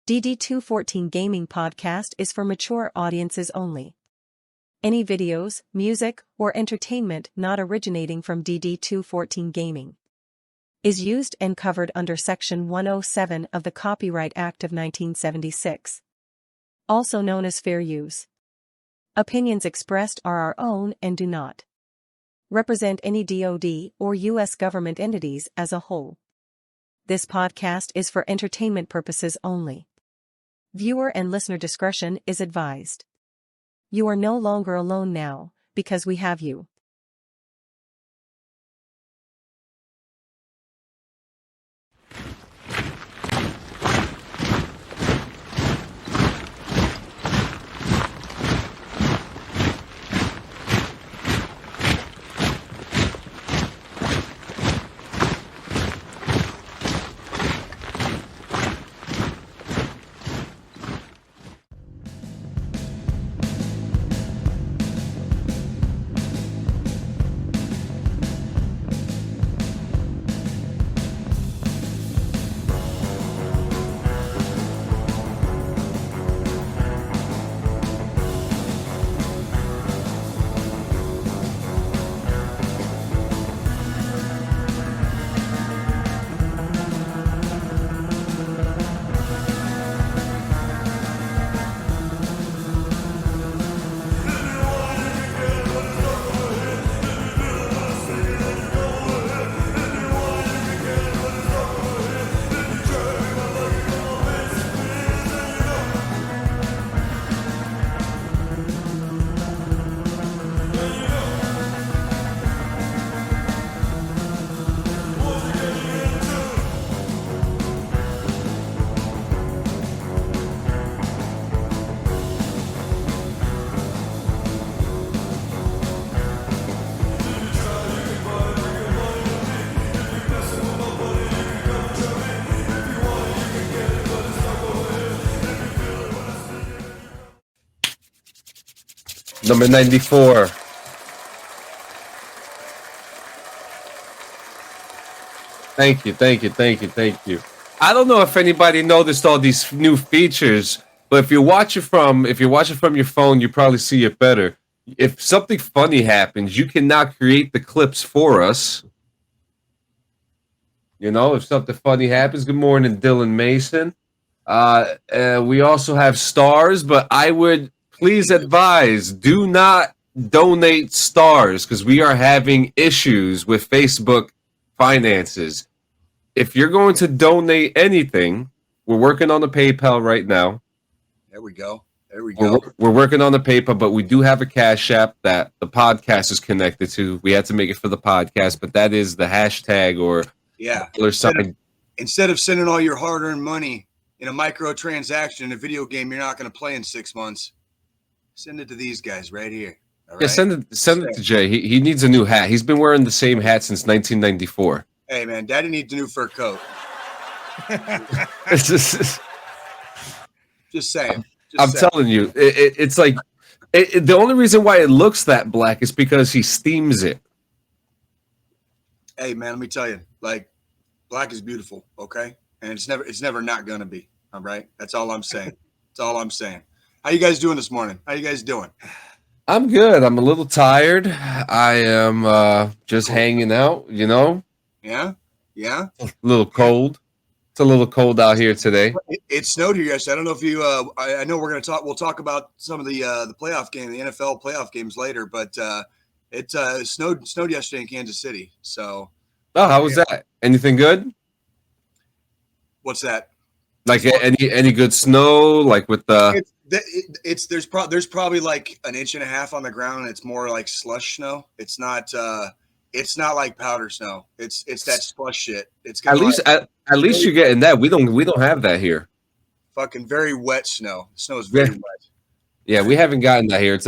DD214 Gaming Podcast is for mature audiences only. Any videos, music, or entertainment not originating from DD214 Gaming is used and covered under Section 107 of the Copyright Act of 1976, also known as fair use. Opinions expressed are our own and do not represent any DoD or U.S. government entities as a whole. This podcast is for entertainment purposes only. Viewer and listener discretion is advised. You are no longer alone now, because we have you. Number 94. Thank you. I don't know if anybody noticed all these new features, but if you're watching from your phone, you probably see it better. If something funny happens, you can now create the clips for us. You know, if something funny happens. Good morning, Dylan Mason. We also have stars, but I would please advise, do not donate stars because we are having issues with Facebook finances. If you're going to donate anything, we're working on the PayPal right now. There we go. We're working on the PayPal, but we do have a Cash App that the podcast is connected to. We had to make it for the podcast, but that is the hashtag or sign. Instead of sending all your hard-earned money in a microtransaction in a video game you're not going to play in 6 months, send it to these guys right here. All right? Yeah, send it to Jay. He needs a new hat. He's been wearing the same hat since 1994. Hey, man, Daddy needs a new fur coat. Just saying. I'm telling you, it's like the only reason why it looks that black is because he steams it. Hey, man, let me tell you, like, black is beautiful, okay? And it's never not gonna be. All right, that's all I'm saying. How you guys doing this morning? How you guys doing? I'm good. I'm a little tired. I am just hanging out, you know. Yeah. A little cold. It's a little cold out here today. It snowed here yesterday. I don't know if you. I know we'll talk about some of the playoff game, the NFL playoff games later. But it snowed yesterday in Kansas City. So. Oh, how was that? Anything good? What's that? Like any good snow? Like with the. There's probably like an inch and a half on the ground, and it's more like slush snow. It's not like powder snow. It's that slush shit. It's at least you're getting that. We don't have that here. Fucking very wet snow. The snow is very wet. Yeah, we haven't gotten that here. It's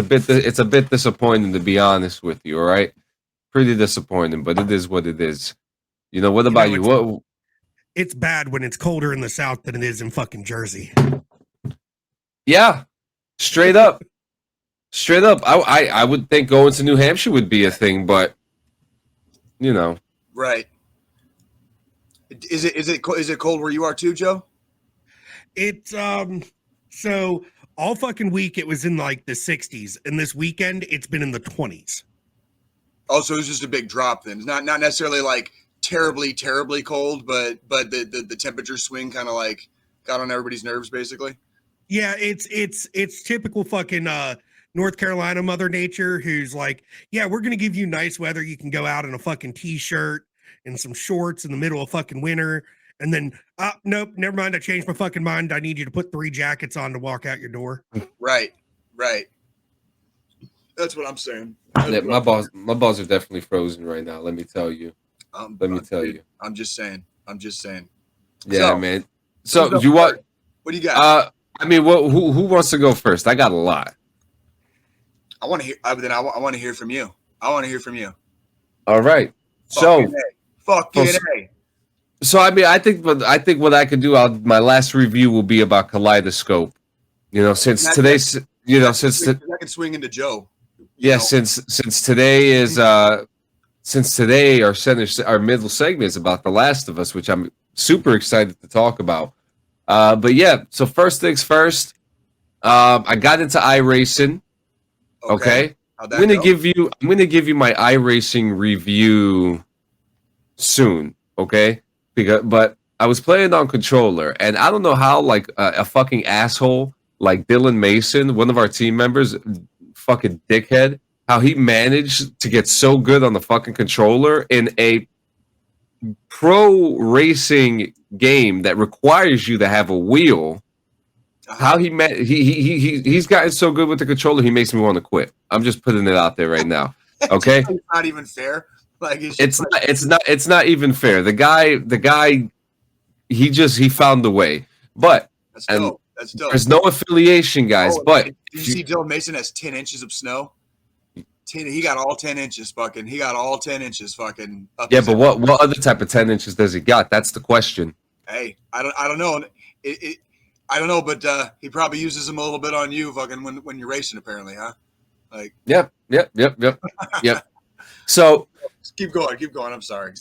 a bit disappointing, to be honest with you. All right, pretty disappointing, but it is what it is. You know, what about you? What? It's bad when it's colder in the South than it is in fucking Jersey. Yeah, straight up. I would think going to New Hampshire would be a thing, but you know, right? Is it cold where you are too, Joe? It's so all fucking week it was in like the 60s, and this weekend it's been in the 20s. Oh, so it was just a big drop then. It's not necessarily like terribly cold, but the temperature swing kind of like got on everybody's nerves basically. Yeah, it's typical fucking North Carolina Mother Nature, who's like, yeah, we're gonna give you nice weather. You can go out in a fucking t-shirt and some shorts in the middle of fucking winter, and then nope, never mind. I changed my fucking mind. I need you to put 3 jackets on to walk out your door. Right. That's what I'm saying. Yeah, my balls are definitely frozen right now. Let me tell you. I'm just saying. Yeah, So, man. So you want? What do you got? I mean, who wants to go first? I got a lot. I want to hear. I want to hear from you. All right. Fucking A. So I mean, I think what I could do. My last review will be about Kaleidoscope. You know, since today's. You know, since I can swing into Joe. Yeah, since today is since today our middle segment is about The Last of Us, which I'm super excited to talk about. But yeah, so first things first, I got into iRacing. Okay. I'm gonna give you my iRacing review soon. Okay, but I was playing on controller, and I don't know how like a fucking asshole like Dylan Mason, one of our team members, fucking dickhead, how he managed to get so good on the fucking controller in a pro racing game that requires you to have a wheel. How he's gotten so good with the controller, he makes me want to quit. I'm just putting it out there right now. Okay, it's not even fair. Like it's not even fair. The guy, he found the way. But that's dope. That's dope. There's no affiliation, guys. But did you see Dylan Mason has 10 inches of snow? He got all 10 inches. Fucking. He got all 10 inches. Fucking. Up yeah, but what other type of 10 inches does he got? That's the question. Hey, I don't know. I don't know, but he probably uses them a little bit on you, fucking, when you're racing, apparently, huh? Like. Yep. So. Keep going. I'm sorry.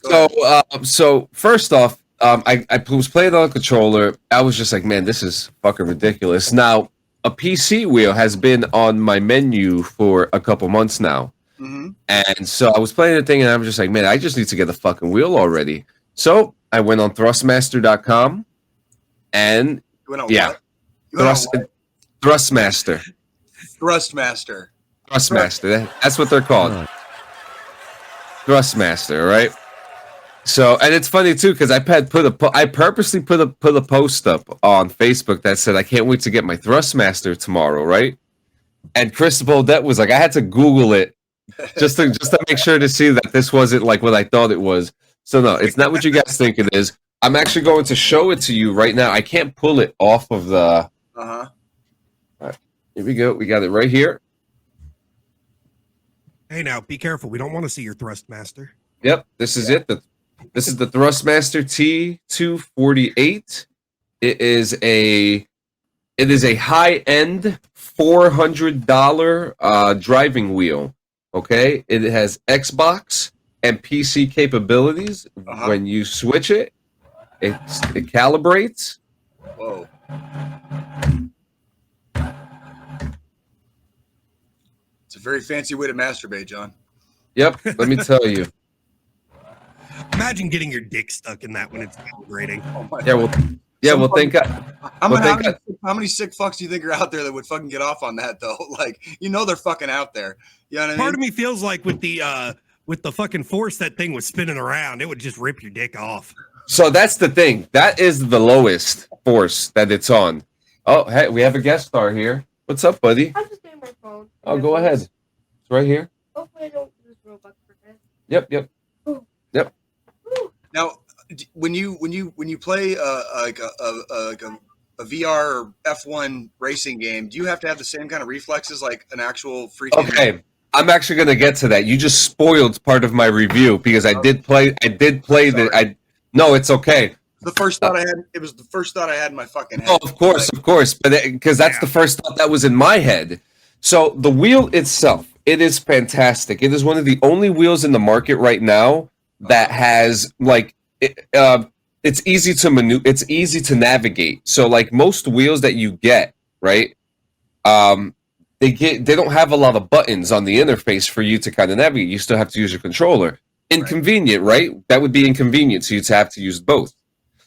So first off. I was playing on a controller. I was just like, man, this is fucking ridiculous. Now, a PC wheel has been on my menu for a couple months now. Mm-hmm. And so I was playing the thing, and I was just like, man, I just need to get a fucking wheel already. So I went on Thrustmaster.com, and Thrustmaster. That's what they're called. Thrustmaster, right? So, and it's funny too because I purposely put a post up on Facebook that said I can't wait to get my Thrustmaster tomorrow, right? And Chris Boldet was like, I had to Google it just to make sure to see that this wasn't like what I thought it was. So no, it's not what you guys think it is. I'm actually going to show it to you right now. I can't pull it off of the. All right, here we go. We got it right here. Hey, now be careful. We don't want to see your Thrustmaster. Yep, this is it. This is the Thrustmaster T248. It is a high-end $400 driving wheel. Okay, it has Xbox and PC capabilities. When you switch it, it calibrates. Whoa. It's a very fancy way to masturbate, John. Yep, let me tell you. Imagine getting your dick stuck in that when it's calibrating. How many sick fucks do you think are out there that would fucking get off on that though? Like, they're fucking out there. You know what I mean? Part of me feels like with the fucking force that thing was spinning around, it would just rip your dick off. So that's the thing. That is the lowest force that it's on. Oh, hey, we have a guest star here. What's up, buddy? I'm just getting my phone. Oh, go ahead. It's right here. Hopefully I don't lose Robux for this. Yep. Now, when you play like a VR or F1 racing game, do you have to have the same kind of reflexes like an actual freaking? Okay, I'm actually going to get to that. You just spoiled part of my review because I did play. No, it's okay. The first thought I had. It was the first thought I had in my fucking head. Oh, of course, but because that's the first thought that was in my head. So the wheel itself, it is fantastic. It is one of the only wheels in the market right now that has like it's easy to maneuver. It's easy to navigate. So like most wheels that you get, right? They don't have a lot of buttons on the interface for you to kind of navigate. You still have to use your controller. Inconvenient, right? That would be inconvenient. So you'd have to use both.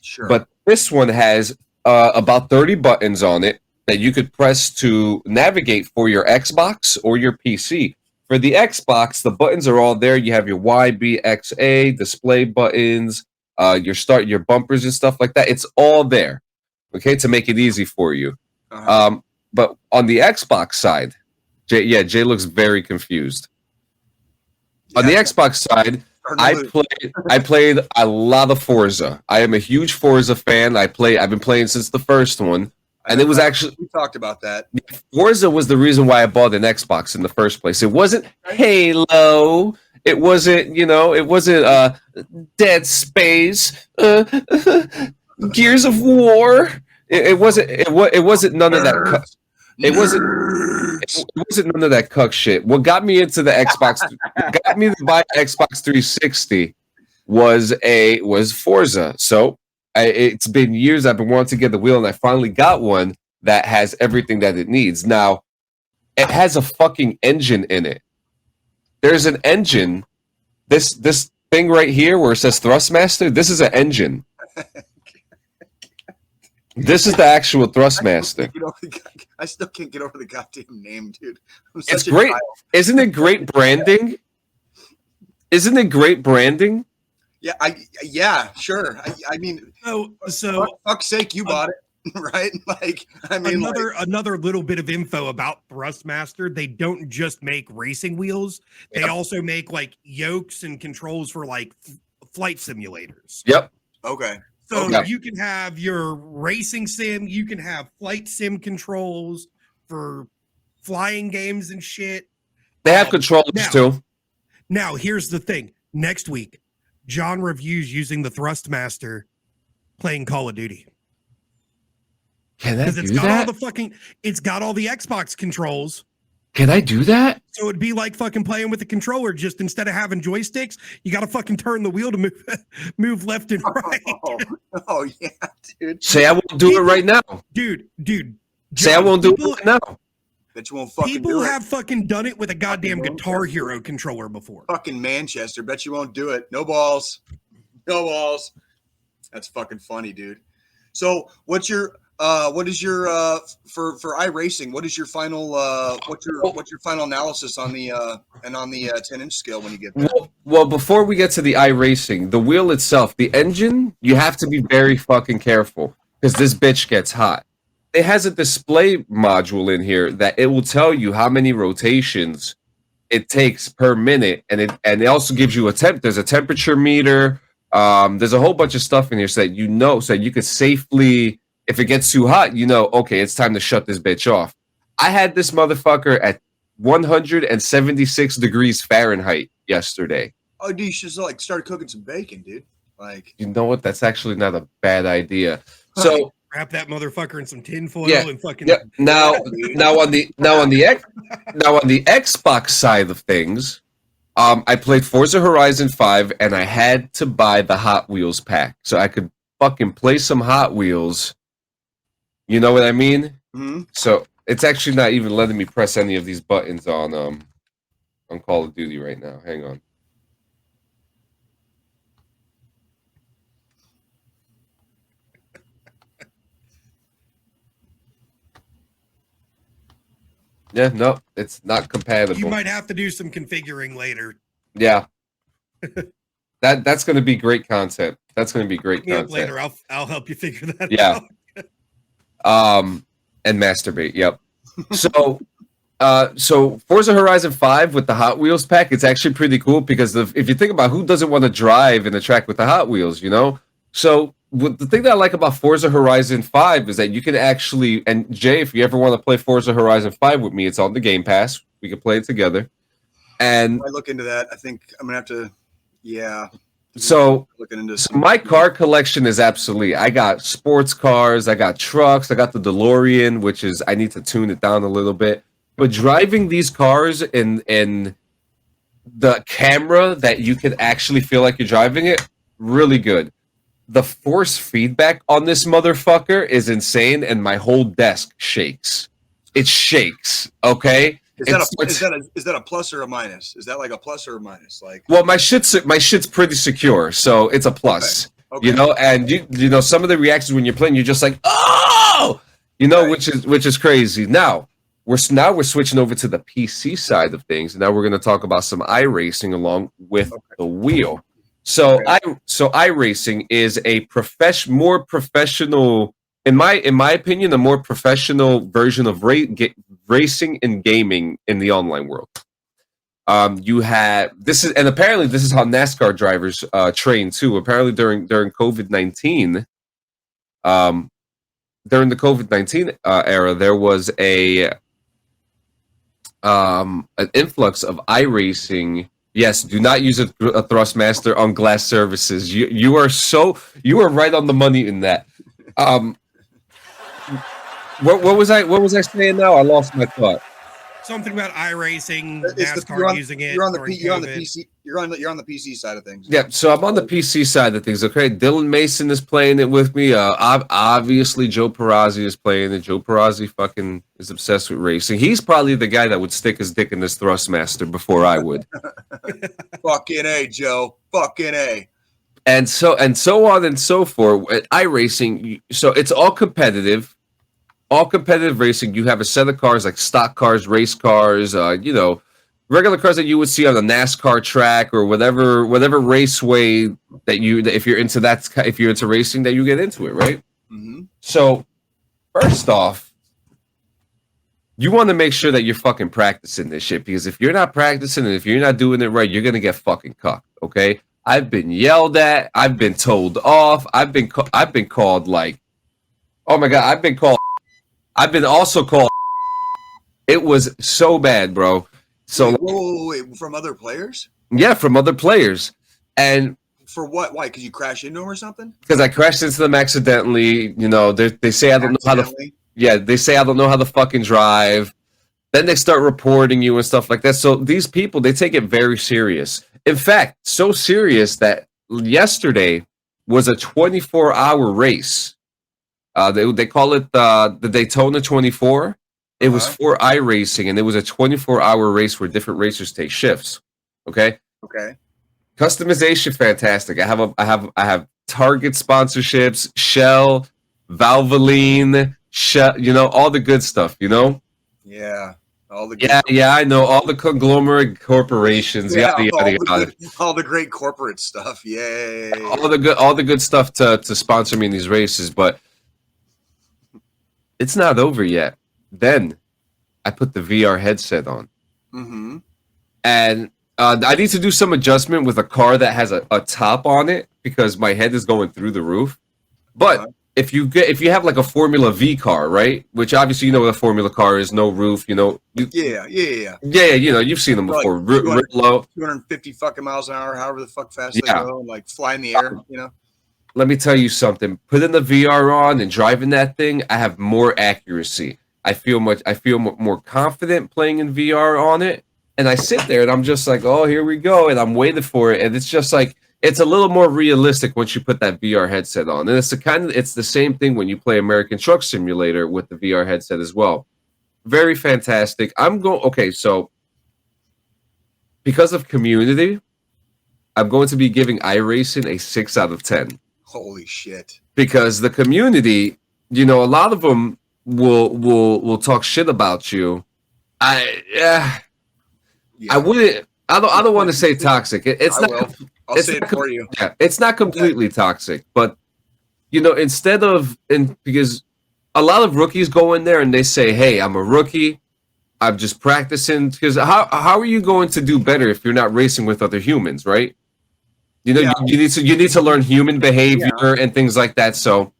Sure. But this one has about 30 buttons on it that you could press to navigate for your Xbox or your PC. For the Xbox, the buttons are all there. You have your Y, B, X, A, display buttons, your bumpers and stuff like that. It's all there, okay, to make it easy for you. But on the Xbox side, Jay looks very confused. Yeah. On the Xbox side, I played a lot of Forza. I am a huge Forza fan. I've been playing since the first one. And it was actually, we talked about that. Forza was the reason why I bought an Xbox in the first place. It wasn't Halo. It wasn't, Dead Space, Gears of War. It wasn't none of that. It wasn't none of that cuck shit. What got me into the Xbox, got me to buy Xbox 360 was Forza. So it's been years I've been wanting to get the wheel, and I finally got one that has everything that it needs. Now, it has a fucking engine in it. There's an engine. This thing right here where it says Thrustmaster, this is an engine. This is the actual Thrustmaster. I still can't get over the goddamn name, dude. It's great. Isn't it great branding? Isn't it great branding? Yeah, sure. I mean, so for fuck's sake, you bought it, right? Like, I mean, another little bit of info about Thrustmaster. They don't just make racing wheels; they also make like yokes and controls for like flight simulators. Yep. Okay. So you can have your racing sim, you can have flight sim controls for flying games and shit. They have controllers too. Now, here's the thing. Next week, John reviews using the Thrustmaster playing Call of Duty. Can I do it's got all the Xbox controls. Can I do that? So it'd be like fucking playing with a controller. Just instead of having joysticks, you got to fucking turn the wheel to move left and right. Oh yeah, dude. Say I won't do it right now, dude. Say I won't do it right now. That you won't fucking people do it. have fucking done it with a goddamn Guitar Hero controller before. Fucking Manchester. Bet you won't do it. No balls. No balls. That's fucking funny, dude. So what is your for iRacing? What is your final what's your final analysis on the 10-inch scale when you get there? Well, before we get to the iRacing, the wheel itself, the engine, you have to be very fucking careful because this bitch gets hot. It has a display module in here that it will tell you how many rotations it takes per minute, and it also gives you there's a temperature meter. There's a whole bunch of stuff in here so that you could safely, if it gets too hot, okay, it's time to shut this bitch off. I had this motherfucker at 176 degrees Fahrenheit yesterday. Oh, dude, you should start cooking some bacon, dude. Like, you know what? That's actually not a bad idea. So wrap that motherfucker in some tinfoil and fucking. Yeah. Now on the Xbox side of things, I played Forza Horizon 5 and I had to buy the Hot Wheels pack so I could fucking play some Hot Wheels. You know what I mean? Mm-hmm. So it's actually not even letting me press any of these buttons on Call of Duty right now. Hang on. Yeah, no, it's not compatible. You might have to do some configuring later. Yeah. That's going to be great content. That's going to be great content. Later, I'll help you figure that out. And masturbate. Yep. So Forza Horizon 5 with the Hot Wheels pack, it's actually pretty cool because if you think about who doesn't want to drive in a track with the Hot Wheels, So the thing that I like about Forza Horizon 5 is that you can actually, and Jay, if you ever want to play Forza Horizon 5 with me, it's on the Game Pass. We can play it together. And I look into that. I think I'm gonna have to. Yeah. So looking into my car collection is absolute. I got sports cars, I got trucks, I got the DeLorean, which is I need to tune it down a little bit. But driving these cars in the camera that you can actually feel like you're driving it, really good. the force feedback on this motherfucker is insane, and my whole desk shakes. It shakes. Okay. Is that a plus or a minus? Is that like a plus or a minus? Like, well, my shit's pretty secure, so it's a plus. Okay. You know, and you know some of the reactions when you're playing, you're just like, oh, you know, Right. which is crazy. Now we're switching over to the PC side of things, and now we're going to talk about some iRacing along with the wheel. So iRacing is a more professional, in my opinion, a more professional version of racing and gaming in the online world. You have and apparently this is how NASCAR drivers train too. Apparently during COVID-19, during the COVID-19 era, there was an influx of iRacing. Yes, do not use a Thrustmaster on glass surfaces. You are right on the money in that. What was I saying now? I lost my thought. Something about iRacing, It's NASCAR using it. You're on the during PC. You're on the PC side of things. Yeah, so I'm on the PC side of things. Okay, Dylan Mason is playing it with me. Obviously Joe Perazzi is playing it. Joe Perazzi fucking is obsessed with racing. He's probably the guy that would stick his dick in this Thrustmaster before I would. Fucking A, Joe. Fucking A. And so on and so forth. At iRacing, so it's all competitive. All competitive racing. You have a set of cars like stock cars, race cars, you know, regular cars that you would see on a NASCAR track or whatever raceway that if you're into racing, that you get into it, right? Mm-hmm. So first off, you want to make sure that you're fucking practicing this shit, because if you're not practicing and if you're not doing it right, you're gonna get fucking cucked. Okay, I've been yelled at, I've been told off, I've been called like, oh my god, I've been also called. It was so bad, bro. So wait, from other players? Yeah, from other players. And for what? Why? Because you crashed into them or something? Because I crashed into them accidentally. You know, they say I don't know how to. Yeah, they say I don't know how to fucking drive. Then they start reporting you and stuff like that. So these people, they take it very serious. In fact, so serious that yesterday was a 24-hour race. They call it the Daytona 24. It was for iRacing, and it was a 24-hour race where different racers take shifts. Okay. Customization, fantastic. I have Target sponsorships, Shell, Valvoline, Shell. You know, all the good stuff. You know. Yeah. All the I know all the conglomerate corporations. Yeah, Yada. All the great corporate stuff. Yay. All the good stuff to sponsor me in these races, but it's not over yet. Then I put the VR headset on. Mm-hmm. And I need to do some adjustment with a car that has a top on it because my head is going through the roof. But if you have like a Formula V car, right? Which obviously you know what a Formula car is, no roof, you know. Yeah. You know, you've seen them before. Like 250 fucking miles an hour, however the fuck fast they go, and like fly in the air, you know. Let me tell you something. Putting the VR on and driving that thing, I have more accuracy. I feel more confident playing in VR on it. And I sit there and I'm just like, oh, here we go. And I'm waiting for it. And it's just like, it's a little more realistic once you put that VR headset on. And it's the same thing when you play American Truck Simulator with the VR headset as well. Very fantastic. So because of community, I'm going to be giving iRacing a 6 out of 10. Holy shit. Because the community, you know, a lot of them will talk shit about you. I don't want to say toxic. I'll say it for you. Yeah, it's not completely toxic, but you know, because a lot of rookies go in there and they say, "Hey, I'm a rookie. I'm just practicing." Because how are you going to do better if you're not racing with other humans, right? You know, you need to learn human behavior and things like that. So,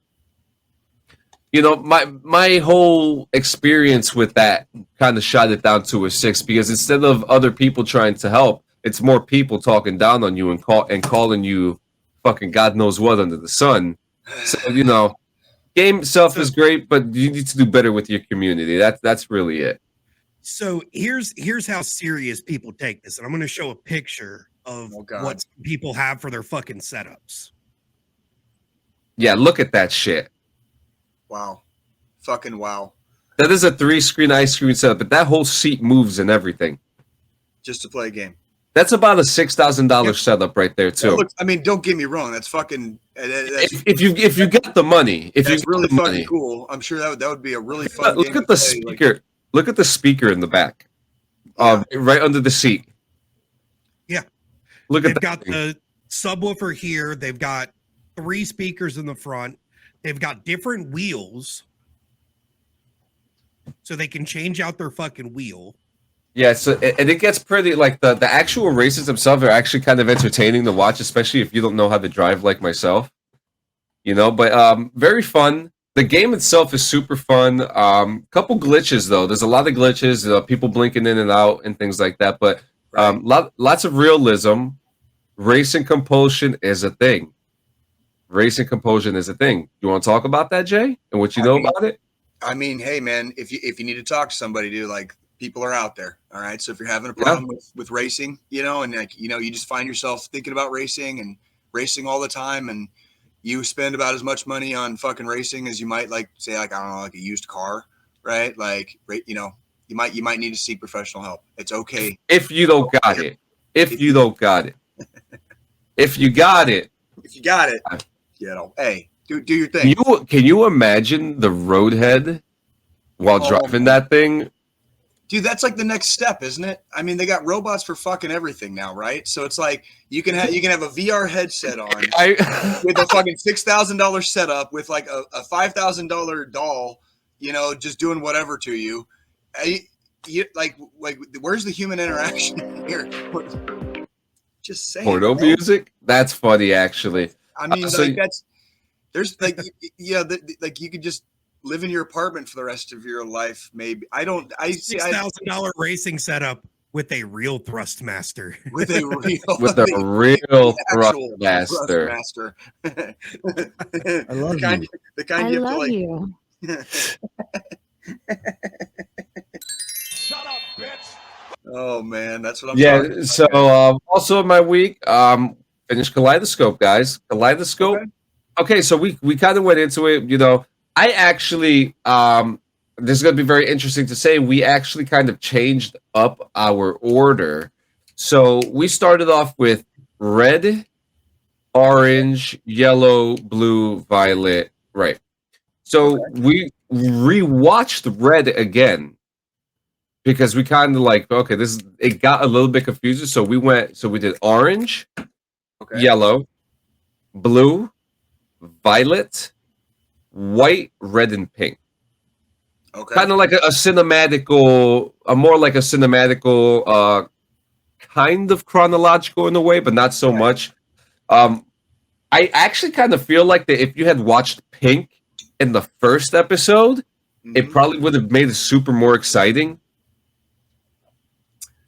you know, my whole experience with that kind of shot it down to a 6 because instead of other people trying to help, it's more people talking down on you and calling you fucking God knows what under the sun. So, you know, game itself is great, but you need to do better with your community. That's really it. So here's how serious people take this, and I'm going to show a picture of what people have for their fucking setups. Yeah, look at that shit. Wow. Fucking wow. That is a 3-screen ice cream setup, but that whole seat moves and everything. Just to play a game. That's about a $6,000 setup right there too. Looks, I mean, don't get me wrong. That's fucking. If you got the money, if that's you really fucking money. cool. I'm sure that would be a really fun. Look game at the to play. speaker. Like, look at the speaker in the back, right under the seat. Yeah. Look at They've that got thing. the subwoofer here. They've got 3 speakers in the front. They've got different wheels, so they can change out their fucking wheel. Yeah, so and it gets pretty like the actual races themselves are actually kind of entertaining to watch, especially if you don't know how to drive like myself. You know, but very fun. The game itself is super fun. Couple glitches though. There's a lot of glitches, people blinking in and out and things like that. But lots of realism. Racing compulsion is a thing. Racing compulsion is a thing. You want to talk about that, Jay, and what you know about it? I mean, hey man, if you need to talk to somebody, dude, like people are out there. All right. So if you're having a problem with racing, you know, and like, you know, you just find yourself thinking about racing and racing all the time, and you spend about as much money on fucking racing as you might like, say, like, I don't know, like a used car, right? Like, you know, you might need to seek professional help. It's okay. If you don't got it. If you don't got it. If you got it. If you got it, you know, hey, do your thing. Can you imagine the roadhead while driving that thing? Dude, that's like the next step, isn't it? I mean, they got robots for fucking everything now, right? So it's like you can have a VR headset on with a fucking $6,000 setup with like a $5,000 doll, you know, just doing whatever to you. Like where's the human interaction here? Just saying. Porno music? That's funny, actually. I mean, there's like, yeah, like you could just live in your apartment for the rest of your life, maybe. $6,000 racing setup with a real Thrustmaster. With a real Thrustmaster. I love you. The kind you love you. Shut up, bitch. Oh man, that's what I'm talking about. So also in my week, finished Kaleidoscope, guys. Kaleidoscope. Okay, so we kind of went into it, you know. I actually, this is going to be very interesting to say, we actually kind of changed up our order. So we started off with red, orange, yellow, blue, violet, right. So we rewatched red again because we kind of like, okay, it got a little bit confusing. So we did orange, yellow, blue, violet, white, red, and pink. Okay. Kind of like a cinematical, more like a cinematical, kind of chronological in a way, but not so much. I actually kind of feel like that if you had watched Pink in the first episode, it probably would have made it super more exciting.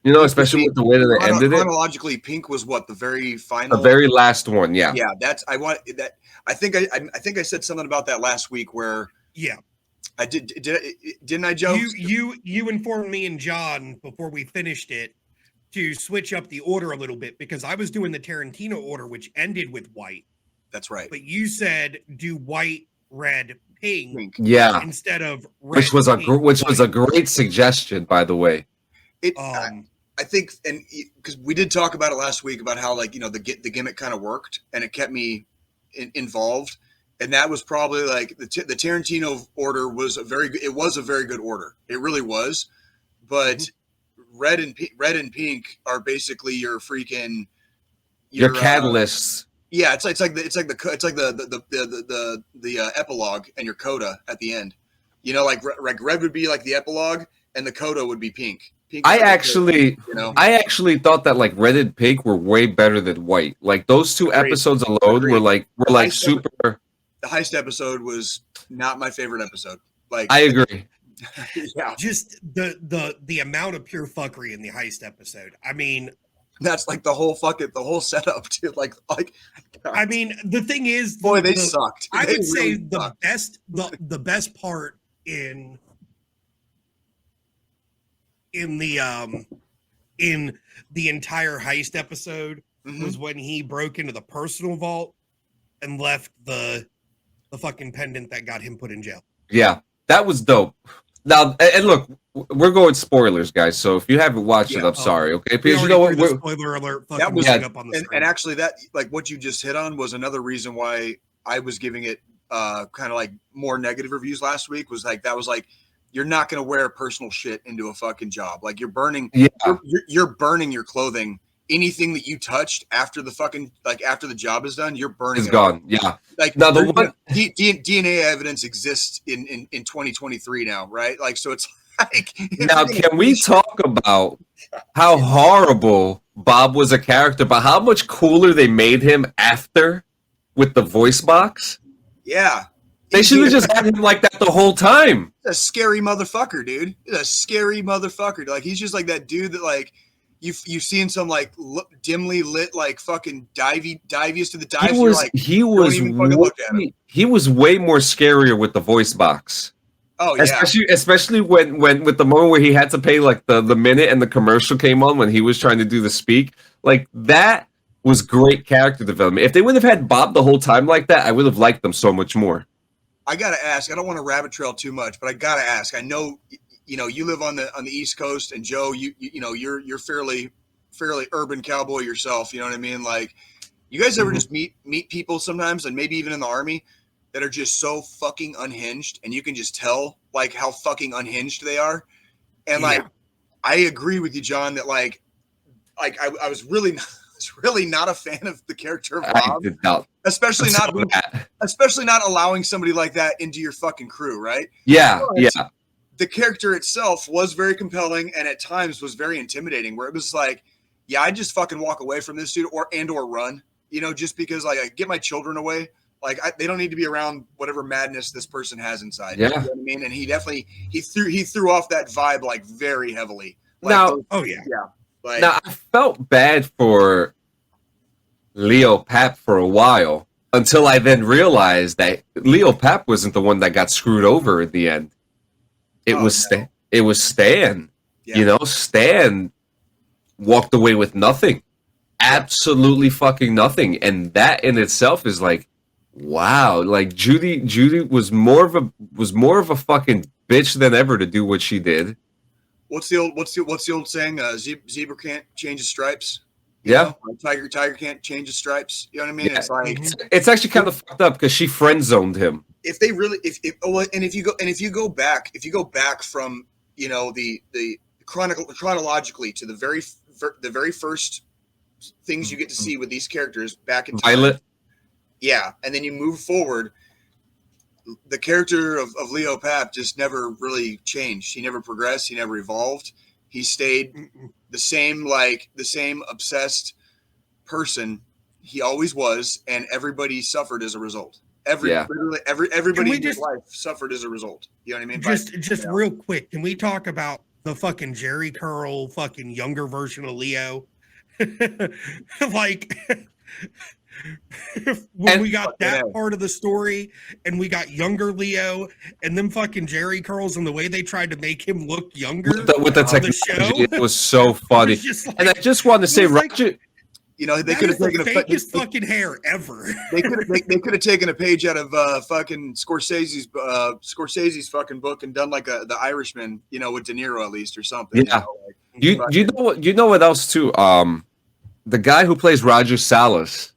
You know, especially with the way that they ended it. Chronologically, Pink was what, the very final, the very last one. Yeah, yeah. I think I said something about that last week where I didn't I, Joe? You informed me and John before we finished it to switch up the order a little bit because I was doing the Tarantino order, which ended with white. That's right. But you said do white, red, pink. Yeah, instead of red, which was a great suggestion, by the way. I think, and because we did talk about it last week about how, like, you know, the gimmick kind of worked and it kept me involved, and that was probably like the Tarantino order was a very good order. It really was, but red and pink are basically your freaking your catalysts. Yeah, it's like the epilogue and your coda at the end. You know, like red would be like the epilogue and the coda would be pink. I actually thought that like red and pink were way better than white. Like those two episodes alone were like super. The heist episode was not my favorite episode. Like I agree. Yeah, just the amount of pure fuckery in the heist episode. I mean, that's like the whole setup, dude. Like I mean, the thing is, boy, they sucked. I would say the best part in the entire heist episode was when he broke into the personal vault and left the the fucking pendant that got him put in jail. Yeah, that was dope. Now, and look, we're going spoilers, guys. So if you haven't watched it, I'm sorry, okay? Because you know what? Spoiler alert. That was up on the and actually, that like what you just hit on was another reason why I was giving it kind of like more negative reviews last week. Was like that was like you're not going to wear personal shit into a fucking job. Like you're burning, you're burning your clothing. Anything that you touched after the fucking after the job is done, you're burning. It's gone. Yeah. Like now the one DNA evidence exists in 2023 now, right? Like so it's like now can we talk about how horrible Bob was a character, but how much cooler they made him after with the voice box? Yeah. They should have just had him like that the whole time. He's a scary motherfucker, dude. He's a scary motherfucker. Like he's just like that dude that like you've seen some like dimly lit like fucking diviest to the dives. He was way more scarier with the voice box. Oh yeah, especially when with the moment where he had to pay like the minute and the commercial came on when he was trying to do the speak, like that was great character development. If they would have had Bob the whole time like that, I would have liked them so much more. I gotta ask. I don't want to rabbit trail too much, but I gotta ask. I know, you live on the East Coast, and Joe, you're fairly urban cowboy yourself. You know what I mean? Like, you guys ever just meet people sometimes, and maybe even in the Army, that are just so fucking unhinged, and you can just tell like how fucking unhinged they are. And like, I agree with you, John, that like I was really not a fan of the character of Bob, especially not allowing somebody like that into your fucking crew, right? Yeah, but the character itself was very compelling and at times was very intimidating. Where it was like, yeah, I just fucking walk away from this dude or run, just because like I get my children away. Like they don't need to be around whatever madness this person has inside. Yeah, you know what I mean. And he definitely he threw off that vibe like very heavily. Like, now, Like, now I felt bad for Leo Papp for a while until I then realized that Leo Papp wasn't the one that got screwed over at the end. It was Stan. Yeah. Stan walked away with nothing. Absolutely fucking nothing. And that in itself is like, wow. Like Judy was more of a fucking bitch than ever to do what she did. What's the old saying? Zebra can't change his stripes. Yeah. Tiger can't change his stripes. You know what I mean? Yeah. It's like it's actually kind of fucked up because she friend zoned him. If they really if you go back from the chronologically to the very first things you get to see with these characters back in time, Violet. Yeah, and then you move forward. The character of Leo Papp just never really changed. He never progressed. He never evolved. He stayed the same obsessed person he always was, and everybody suffered as a result. Everybody in his life suffered as a result. You know what I mean? Just real quick, can we talk about the fucking Jerry Curl fucking younger version of Leo? Like when we got that part of the story and we got younger Leo and them fucking Jerry curls and the way they tried to make him look younger with the technology, it was so funny. And I just want to say, Roger, they could have taken the fakest fucking hair ever. They could have taken a page out of fucking Scorsese's fucking book and done like the Irishman, with De Niro at least or something. Yeah. You know what else too? The guy who plays Roger Salas.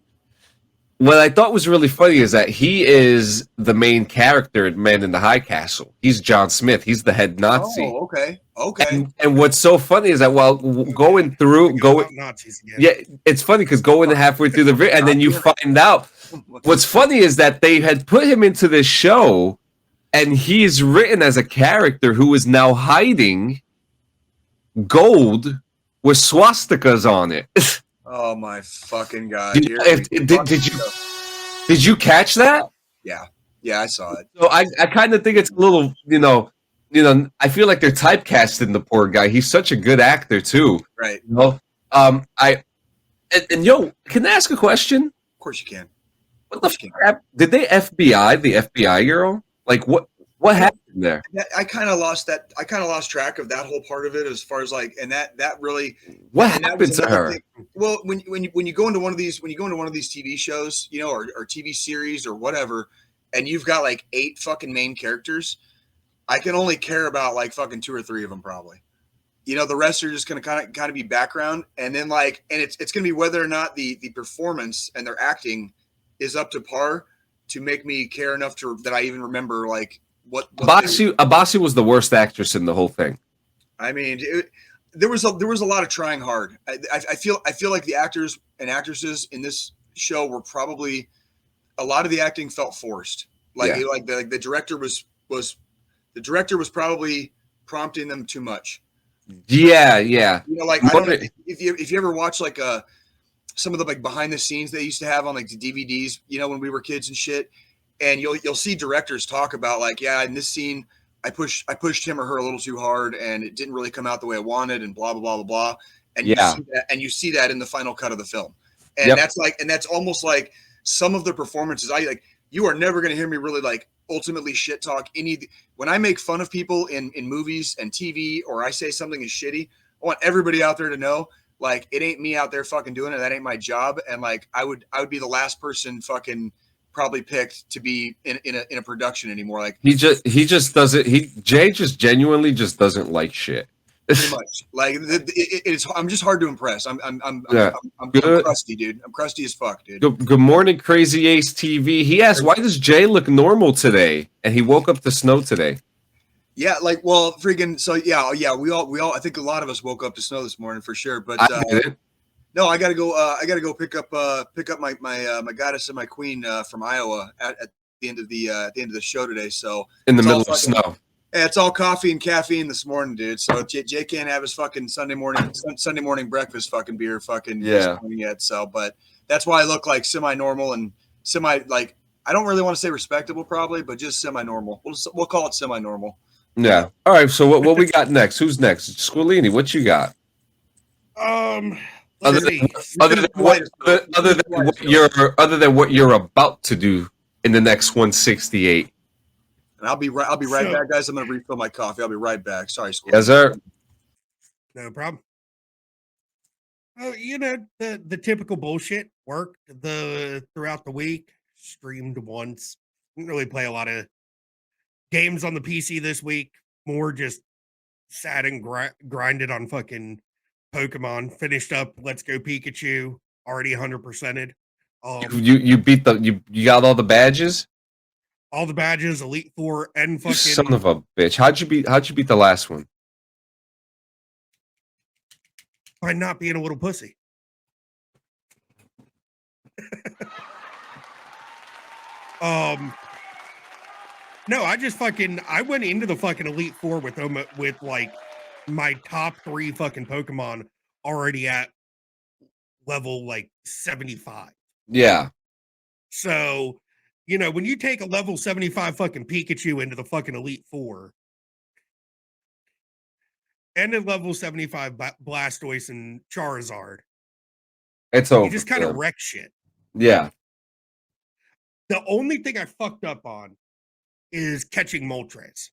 What I thought was really funny is that he is the main character in Man in the High Castle. He's John Smith. He's the head Nazi. Oh, okay. And what's so funny is that while going Nazis again. Yeah, it's funny because going halfway through the video, and then you find out. What's funny is that they had put him into this show, and he's written as a character who is now hiding gold with swastikas on it. Oh my fucking god! Did you catch that? Yeah, I saw it. So I kind of think it's a little, I feel like they're typecasting the poor guy. He's such a good actor too. Right. Can I ask a question? Of course you can. What the crap? Did they FBI the FBI girl? Like what happened there? I kind of lost that. I kind of lost track of that whole part of it as far as like, and that really. What happened to her? Well, when you go into one of these TV shows, or TV series or whatever, and you've got like 8 fucking main characters, I can only care about like fucking 2 or 3 of them probably. You know, the rest are just going to kind of be background, and then like, and it's going to be whether or not the performance and their acting is up to par to make me care enough to that I even remember like what Abasi was the worst actress in the whole thing. I mean, there was a lot of trying hard. I feel like the actors and actresses in this show were probably, a lot of the acting felt forced. Like the director the director was probably prompting them too much. Yeah. You know, like, I don't know if you ever watch like some of the like behind the scenes they used to have on like the DVDs, you know, when we were kids and shit, and you'll see directors talk about like, yeah, in this scene I pushed him or her a little too hard and it didn't really come out the way I wanted, and blah blah blah blah blah. And you see that in the final cut of the film. And that's almost like some of the performances. You are never going to hear me really like ultimately shit talk when I make fun of people in movies and TV, or I say something is shitty. I want everybody out there to know, like, it ain't me out there fucking doing it. That ain't my job. And like, I would be the last person fucking probably picked to be in a production anymore. Like, Jay just genuinely just doesn't like shit. Pretty much. Like, I'm just hard to impress. I'm crusty, dude. I'm crusty as fuck, dude. Good morning, Crazy Ace TV. He asked, why does Jay look normal today? And he woke up to snow today. Yeah, like, well, freaking. So yeah. We all. I think a lot of us woke up to snow this morning for sure. But no, I gotta go. I gotta go pick up my goddess and my queen from Iowa at the end of the show today. So in the middle of snow. Yeah, it's all coffee and caffeine this morning, dude. So Jay can't have his fucking Sunday morning breakfast fucking beer this morning yet. So, but that's why I look like semi-normal and like, I don't really want to say respectable probably, but just semi-normal. We'll call it semi-normal. Yeah. All right. So what we got next? Who's next? Squillini, what you got? Other than what you're about to do in the next 168. And I'll be right back, guys. I'm gonna refill my coffee. I'll be right back. Sorry, Squirrel. Yes, sir. No problem. Oh, you know, the typical bullshit worked throughout the week. Streamed once. Didn't really play a lot of games on the PC this week. More just sat and grinded on fucking Pokemon. Finished up Let's Go Pikachu. Already 100%ed. You beat you got all the badges? All the badges, Elite Four, and fucking. You son of a bitch! How'd you beat the last one? By not being a little pussy. No, I went into the fucking Elite Four with like my top 3 fucking Pokemon already at level like 75. Yeah. So, you know, when you take a level 75 fucking Pikachu into the fucking Elite Four and a level 75 Blastoise and Charizard, it's over. You just kind of wreck shit. Yeah. The only thing I fucked up on is catching Moltres.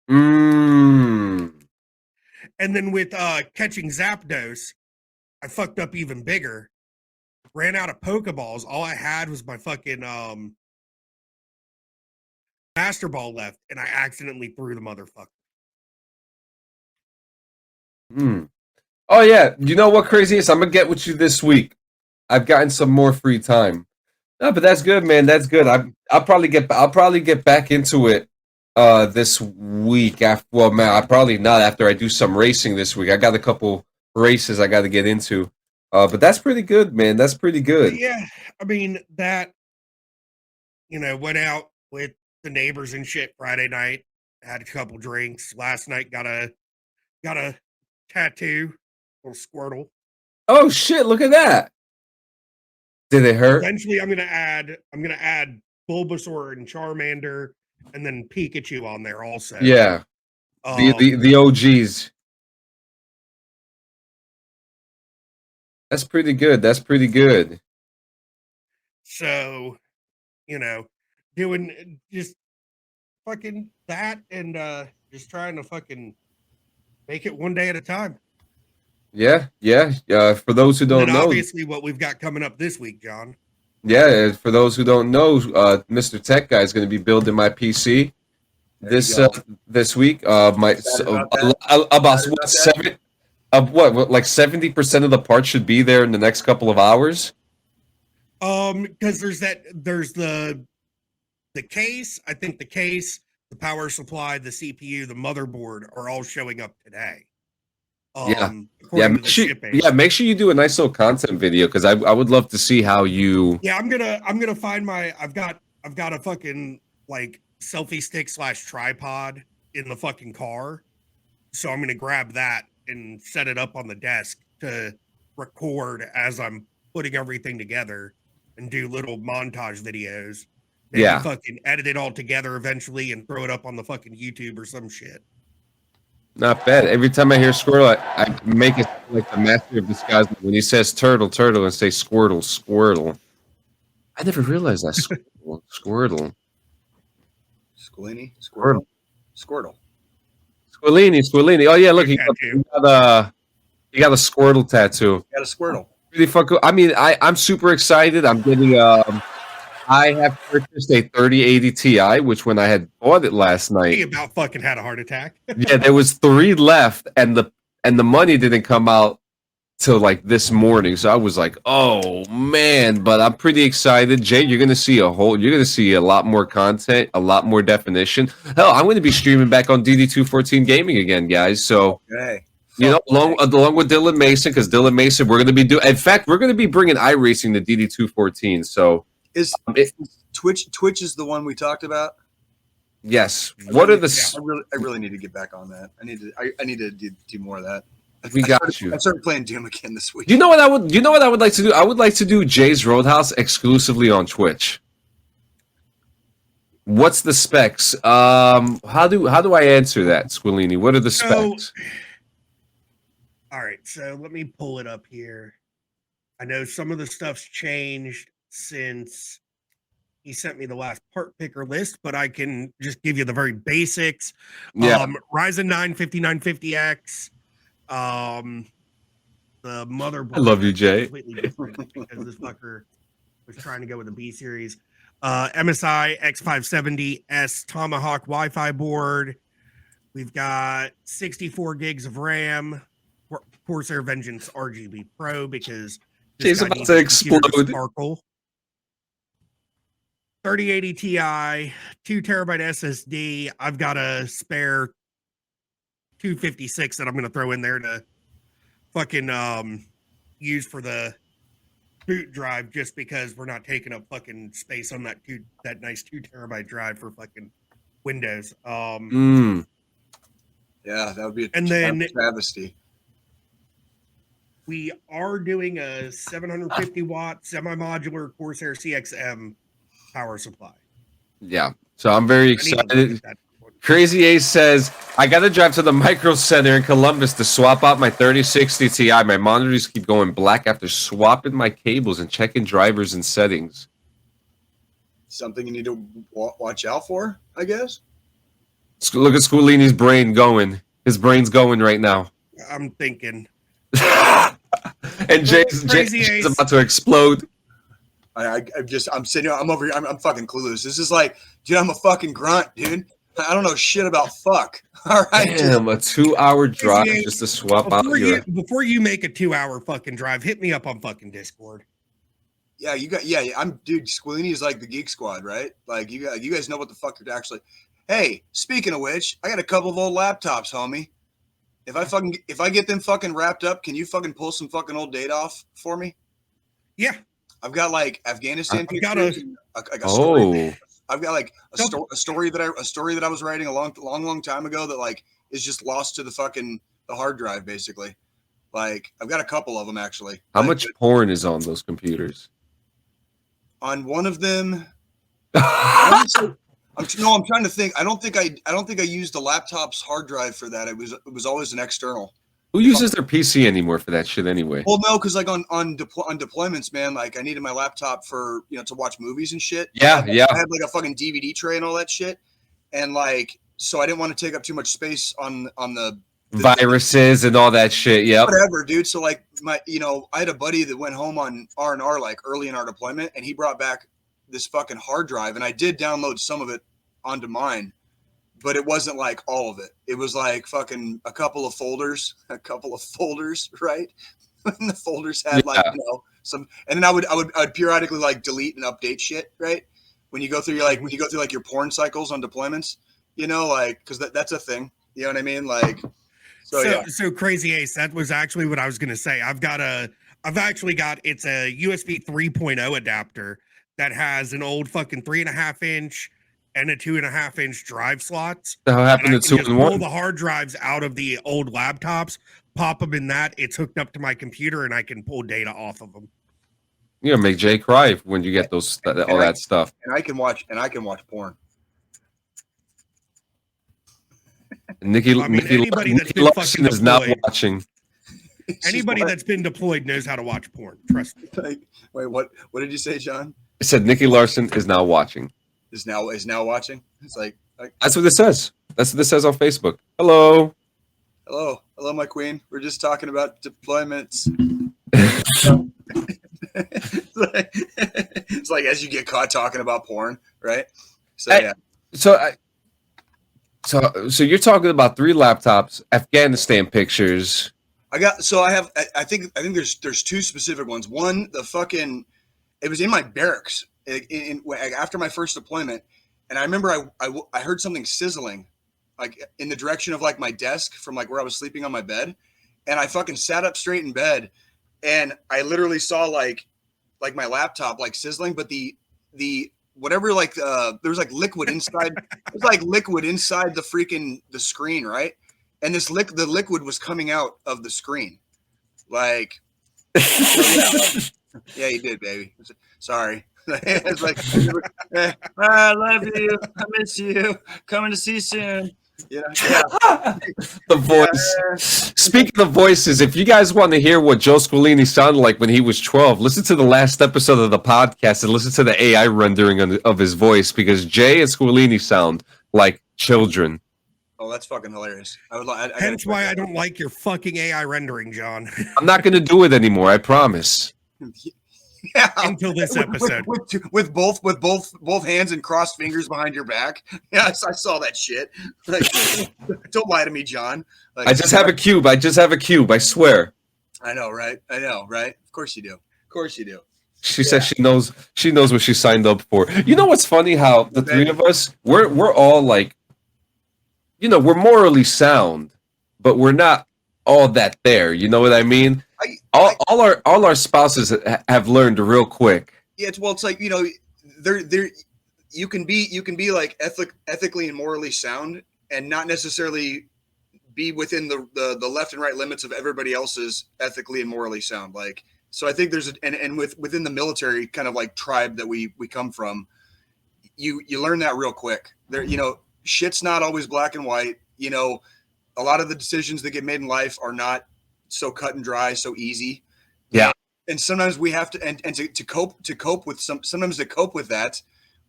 And then with catching Zapdos, I fucked up even bigger. Ran out of Pokeballs. All I had was my fucking Master Ball left, and I accidentally threw the motherfucker. Oh yeah, you know what, Craziest? I'm gonna get with you this week. I've gotten some more free time. No, but that's good, man. That's good. I'll probably get back into it this week. I'll probably not after I do some racing this week. I got a couple races I got to get into. But that's pretty good, man. That's pretty good. Yeah, I mean that. You know, went out with the neighbors and shit Friday night. Had a couple drinks. Last night got a tattoo, little Squirtle. Oh shit! Look at that. Did it hurt? Eventually, I'm gonna add Bulbasaur and Charmander, and then Pikachu on there also. Yeah, the OGs. That's pretty good. That's pretty good. So, you know, doing just fucking that and just trying to fucking make it one day at a time. Yeah. For those who don't know, obviously what we've got coming up this week, John. Yeah, for those who don't know, Mr. Tech Guy is going to be building my PC this week. About what, like 70% of the parts should be there in the next couple of hours. Because there's the case. I think the case, the power supply, the CPU, the motherboard are all showing up today. Make sure you do a nice little content video, because I would love to see how you. Yeah, I'm gonna find I've got a fucking like selfie stick / tripod in the fucking car, so I'm gonna grab that and set it up on the desk to record as I'm putting everything together and do little montage videos. Maybe fucking edit it all together eventually and throw it up on the fucking YouTube or some shit. Not bad. Every time I hear Squirtle, I make it like the master of disguise. When he says turtle, turtle, and say Squirtle, Squirtle. I never realized that. Squirtle. Squilini? Squirtle? Squirtle. Squilini. Oh, yeah, look. He got a Squirtle tattoo. Got a Squirtle. Really fucking cool. I mean, I'm super excited. I'm getting I have purchased a 3080 Ti, which when I had bought it last night, he about fucking had a heart attack. Yeah, there was 3 left, and the money didn't come out till like this morning. So I was like, oh man, but I'm pretty excited. Jay, you're gonna see a lot more content, a lot more definition. Hell, I'm gonna be streaming back on DD214 Gaming again, guys. So along with Dylan Mason, because Dylan Mason, we're gonna be in fact, we're gonna be bringing iRacing to DD214. So Is Twitch is the one we talked about? Yes. What are the? I really need to get back on that. I need to do more of that. We got you. I started playing Doom again this week. You know what I would like to do? I would like to do Jay's Roadhouse exclusively on Twitch. What's the specs? How do I answer that, Squilini? What are the specs? All right, so let me pull it up here. I know some of the stuff's changed since he sent me the last part picker list, but I can just give you the very basics. Yeah. Ryzen 9 5950X. The motherboard. I love you, Jay. Completely different because this fucker was trying to go with the B series. MSI X570S Tomahawk Wi-Fi board. We've got 64 gigs of RAM. Corsair Vengeance RGB Pro because Jay's about to explode. Sparkle. 3080 Ti, 2 terabyte SSD. I've got a spare 256 that I'm going to throw in there to fucking use for the boot drive, just because we're not taking up fucking space on that nice 2 terabyte drive for fucking Windows. Yeah, that would be a travesty. We are doing a 750 watt semi-modular Corsair CXM power supply. Yeah, so I'm very excited. Crazy Ace says, I got to drive to the Micro Center in Columbus to swap out my 3060 Ti. My monitors keep going black after swapping my cables and checking drivers and settings. Something you need to watch out for, I guess. Look at Squilini's brain going. His brain's going right now. I'm thinking. And Jay's about to explode. I'm sitting here. I'm over here. I'm fucking clueless. This is like, dude, I'm a fucking grunt, dude. I don't know shit about fuck. All right. Damn, a 2-hour drive just to swap out your. Before you make a 2-hour fucking drive, hit me up on fucking Discord. Yeah, I'm dude. Squilini is like the Geek Squad, right? Like you guys know what the fuck you're actually. Hey, speaking of which, I got a couple of old laptops, homie. If I get them fucking wrapped up, can you fucking pull some fucking old data off for me? Yeah. I've got like Afghanistan pictures. I've got like a story that I was writing a long time ago that like is just lost to the hard drive basically. Like I've got a couple of them actually. How much porn is on those computers? On one of them, I'm trying to think. I don't think I used the laptop's hard drive for that. It was always an external. Who uses their PC anymore for that shit anyway? Well, no, because like on deployments, man, like I needed my laptop for to watch movies and shit. Yeah. I had like a fucking DVD tray and all that shit, and like so I didn't want to take up too much space on the viruses and all that shit. Yep. Whatever, dude. So like I had a buddy that went home on R&R like early in our deployment, and he brought back this fucking hard drive, and I did download some of it onto mine, but it wasn't like all of it. It was like fucking a couple of folders, right? And the folders had like some, and then I would periodically like delete and update shit, right? When you go through your porn cycles on deployments, like because that's a thing. You know what I mean? Like. So Crazy Ace, that was actually what I was going to say. It's a USB 3.0 adapter that has an old fucking 3.5 inch and a 2.5 inch drive slots. How happened to 2-in-1? Pull the hard drives out of the old laptops, pop them in that. It's hooked up to my computer, and I can pull data off of them. You're gonna make Jay cry when you get that stuff. And I can watch porn. Nikki Larson is not watching. Anybody that's been deployed knows how to watch porn. Trust me. Like, wait, what did you say, John? I said Nikki Larson is now watching. Is now watching? It's like that's what it says. That's what it says on Facebook. Hello, my queen. We're just talking about deployments. It's like as you get caught talking about porn, right? So So you're talking about 3 laptops, Afghanistan pictures. I think there's 2 specific ones. One, it was in my barracks after my first deployment, and I remember I heard something sizzling, like in the direction of like my desk from like where I was sleeping on my bed, and I fucking sat up straight in bed, and I literally saw like my laptop like sizzling, but the whatever like there was like liquid inside. It was like liquid inside the screen, right? And the liquid was coming out of the screen, like. Yeah, you did, baby. Sorry. It's like, I love you. I miss you. Coming to see you soon. Yeah. The voice. Yeah. Speaking of voices, if you guys want to hear what Joe Squilini sounded like when he was 12, listen to the last episode of the podcast and listen to the AI rendering of his voice, because Jay and Squilini sound like children. Oh, that's fucking hilarious. Hence why I don't like your fucking AI rendering, John. I'm not going to do it anymore. I promise. Yeah, until this episode, with both hands and crossed fingers behind your back. Yeah, I saw that shit. Like, don't lie to me, John. Like, I just have a cube. I swear. I know, right? Of course you do. She says she knows what she signed up for. You know what's funny? How the 3 of us, we're all like, we're morally sound, but we're not all that there. You know what I mean? All our spouses have learned real quick. Yeah, it's like there you can be like ethically and morally sound, and not necessarily be within the left and right limits of everybody else's ethically and morally sound. Like, so I think there's within the military kind of like tribe that we come from, you learn that real quick. There, shit's not always black and white. A lot of the decisions that get made in life are not so cut and dry, so easy. Yeah. And sometimes we have to, and to cope with that,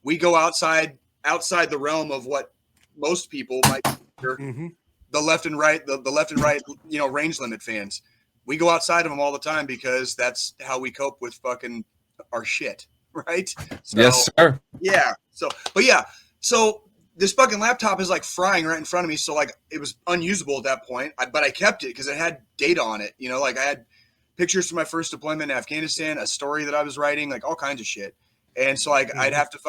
we go outside the realm of what most people might consider the left and right, the left and right, range limit fans. We go outside of them all the time because that's how we cope with fucking our shit. Right. So, yes, sir. Yeah. So this fucking laptop is like frying right in front of me. So like it was unusable at that point, but I kept it because it had data on it. Like I had pictures from my first deployment in Afghanistan, a story that I was writing, like all kinds of shit. And so like I'd have to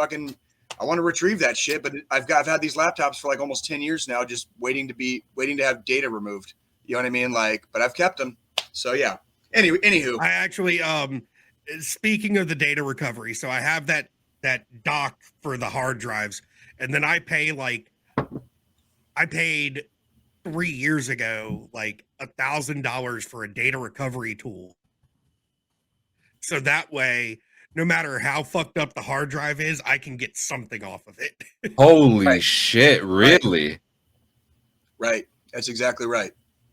I want to retrieve that shit, but I've had these laptops for like almost 10 years now, just waiting to have data removed. You know what I mean? Like, but I've kept them. So yeah. Anywho. I actually, speaking of the data recovery, so I have that dock for the hard drives. And then I paid 3 years ago, like $1,000 for a data recovery tool. So that way, no matter how fucked up the hard drive is, I can get something off of it. Holy shit, really? Right. That's exactly right.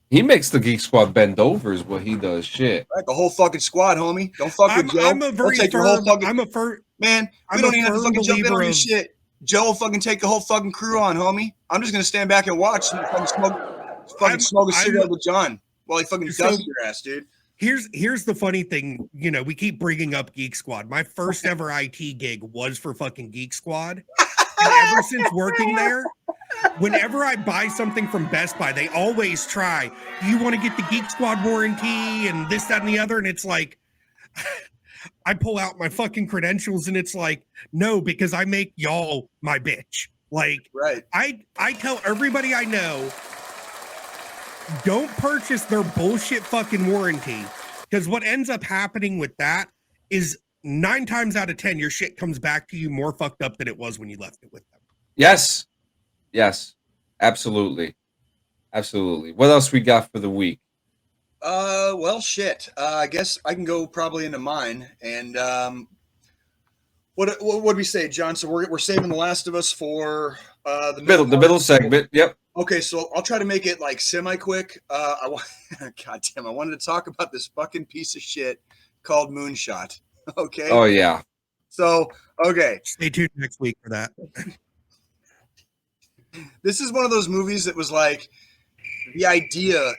He makes the Geek Squad bend over is what he does. Shit. Right, the whole fucking squad, homie. Don't fuck with Joe. I'm a very firm, man, we don't even have to fucking jump in on this shit. Joe will fucking take the whole fucking crew on, homie. I'm just gonna stand back and watch and fucking Fucking smoke a cigarette with John while he fucking dusts your ass, dude. Here's the funny thing, we keep bringing up Geek Squad. My first ever IT gig was for fucking Geek Squad. And ever since working there, whenever I buy something from Best Buy, they always try, do you want to get the Geek Squad warranty and this, that, and the other? And it's like, I pull out my fucking credentials and it's like, no, because I make y'all my bitch. Like, right. I tell everybody I know, don't purchase their bullshit fucking warranty, because what ends up happening with that is 9 times out of 10, your shit comes back to you more fucked up than it was when you left it with them. Yes. Absolutely. What else we got for the week? Well, shit. I guess I can go probably into mine. And what did we say, John? So we're saving The Last of Us for the middle segment. Yep. Okay, so I'll try to make it like semi-quick. God damn, I wanted to talk about this fucking piece of shit called Moonshot. Okay. Oh yeah. So okay. Stay tuned next week for that. This is one of those movies that was like the idea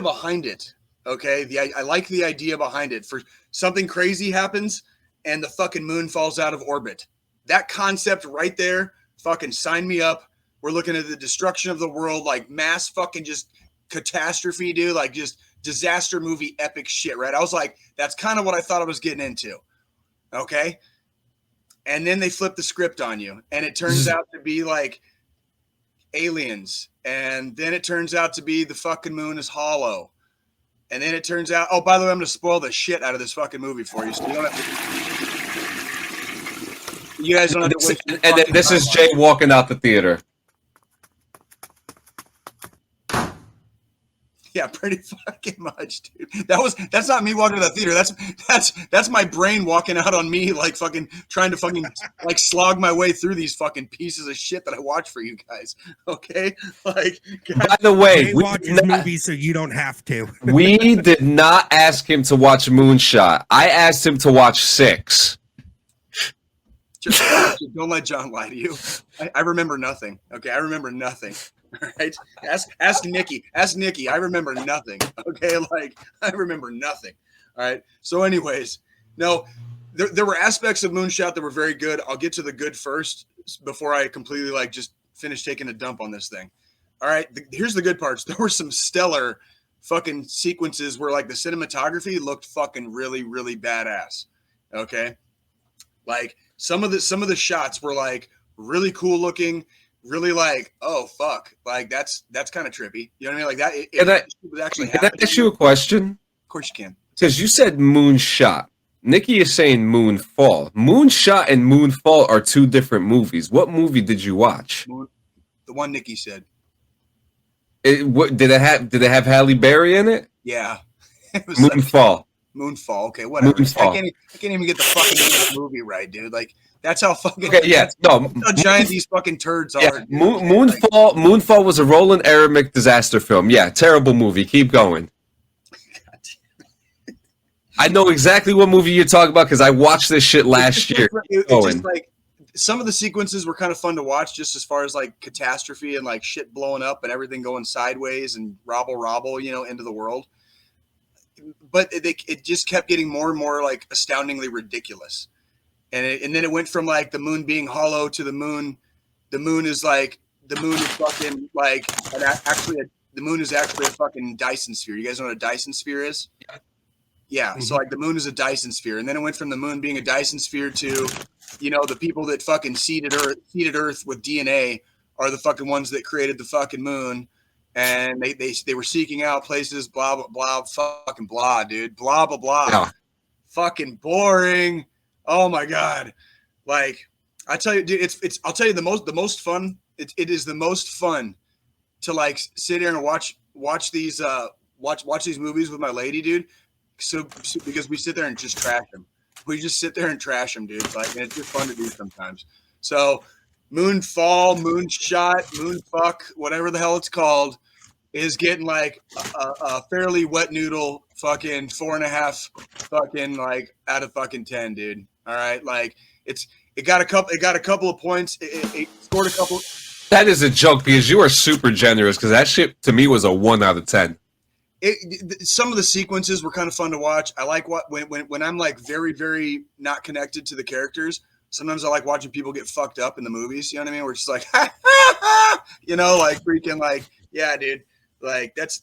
behind it. Okay. I like the idea behind it. For something crazy happens and the fucking moon falls out of orbit. That concept right there, fucking sign me up. We're looking at the destruction of the world, like mass fucking just catastrophe, dude. Like just disaster movie epic shit, right? I was like, that's kind of what I thought I was getting into. Okay. And then they flip the script on you and it turns out to be like aliens. And then it turns out to be the fucking moon is hollow. And then it turns out, oh, by the way, I'm going to spoil the shit out of this fucking movie for you. So you don't have to, you guys don't have to waste. And then this is Jay walking out the theater. Yeah, pretty fucking much, dude. That's not me walking to the theater. That's my brain walking out on me, like fucking trying to fucking like slog my way through these fucking pieces of shit that I watch for you guys. Okay, like. By the way, we watch this movie so you don't have to. We did not ask him to watch Moonshot. I asked him to watch 6. Just don't let John lie to you. I remember nothing. Okay, I remember nothing. All right. Ask Nikki. Ask Nikki. I remember nothing. Okay, like I remember nothing. All right. So, anyways, no, there were aspects of Moonshot that were very good. I'll get to the good first before I completely like just finish taking a dump on this thing. All right. Here's the good parts. There were some stellar fucking sequences where like the cinematography looked fucking really, really badass. Okay. Like some of the shots were like really cool looking. Really like, oh fuck, like that's kind of trippy. You know what I mean? Like that. It was actually. Can I ask you a question? Of course you can. Because you said Moonshot. Nikki is saying Moonfall. Moonshot and Moonfall are 2 different movies. What movie did you watch? The one Nikki said. Did it have Halle Berry in it? Yeah. It was Moonfall. Moonfall. Okay, whatever. Moonfall. I can't even get the fucking name of the movie right, dude. Like. That's how fucking how giant these fucking turds are. Moonfall was a Roland Emmerich disaster film. Yeah, terrible movie. Keep going. I know exactly what movie you're talking about because I watched this shit last year. It's just like some of the sequences were kind of fun to watch, just as far as like catastrophe and like shit blowing up and everything going sideways and robble, into the world. But it just kept getting more and more like astoundingly ridiculous. And then it went from like the moon being hollow to the moon. The moon is fucking like the moon is actually a fucking Dyson sphere. You guys know what a Dyson sphere is? Yeah. Mm-hmm. So like the moon is a Dyson sphere, and then it went from the moon being a Dyson sphere to, the people that fucking seeded Earth with DNA are the fucking ones that created the fucking moon, and they were seeking out places. Blah blah blah. Fucking blah, dude. Blah blah blah. Yeah. Fucking boring. Oh my God. Like I tell you, dude, I'll tell you the most fun. It is the most fun to like sit here and watch these movies with my lady, dude. So because we sit there and just trash them. We just sit there and trash them, dude. Like, and it's just fun to do sometimes. So Moonfall, Moonshot, Moonfuck, whatever the hell it's called, is getting like a fairly wet noodle fucking 4.5 fucking like out of fucking 10, dude. All right, like it got a couple of points. It scored a couple. That is a joke because you are super generous because that shit to me was a 1 out of 10. Some of the sequences were kind of fun to watch. I like when I'm like very, very not connected to the characters. Sometimes I like watching people get fucked up in the movies. You know what I mean? We're just like, ha, ha, ha, you know, like freaking like, yeah, dude. Like that's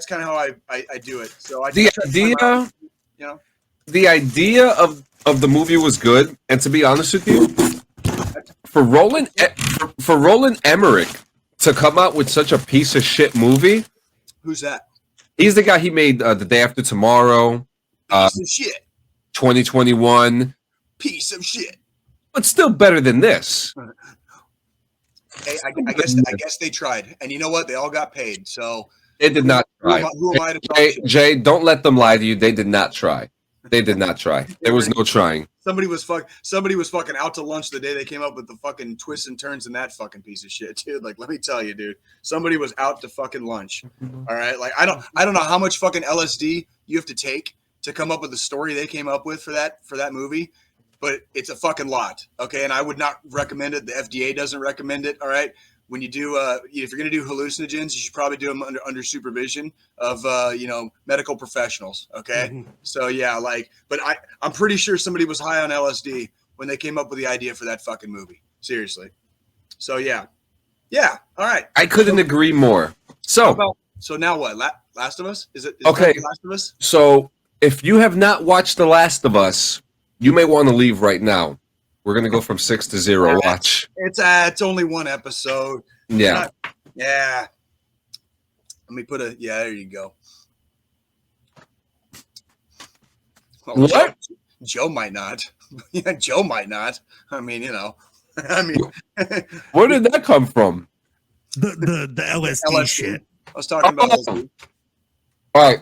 kind of how I do it. So the idea of the movie was good, and to be honest with you, for Roland Emmerich to come out with such a piece of shit movie. Who's that? He's the guy. He made The Day After Tomorrow. Piece of shit. 2021. Piece of shit. But still better than this. Hey, I guess they tried, and you know what? They all got paid. So they did not try. Who am I to talk Jay, don't let them lie to you. They did not try. They did not try. There was no trying. Somebody was fucking out to lunch the day they came up with the fucking twists and turns in that fucking piece of shit, dude. Like, let me tell you, dude. Somebody was out to fucking lunch. All right. Like, I don't know how much fucking LSD you have to take to come up with the story they came up with for that movie, but it's a fucking lot. Okay. And I would not recommend it. The FDA doesn't recommend it. All right. When you do, if you're going to do hallucinogens, you should probably do them under supervision of, medical professionals. Okay. Mm-hmm. So yeah, but I'm pretty sure somebody was high on LSD when they came up with the idea for that fucking movie. Seriously. So yeah. Yeah. All right. I couldn't agree more. So now what? Last of Us? Is okay? Last of Us? So if you have not watched The Last of Us, you may want to leave right now. We're gonna go from 6 to 0. Watch. It's only one episode. Yeah. Yeah. Let me put there you go. Well, what? Joe might not. Yeah, Joe might not. I mean, where did that come from? The LSD shit. I was talking about LSD. All right.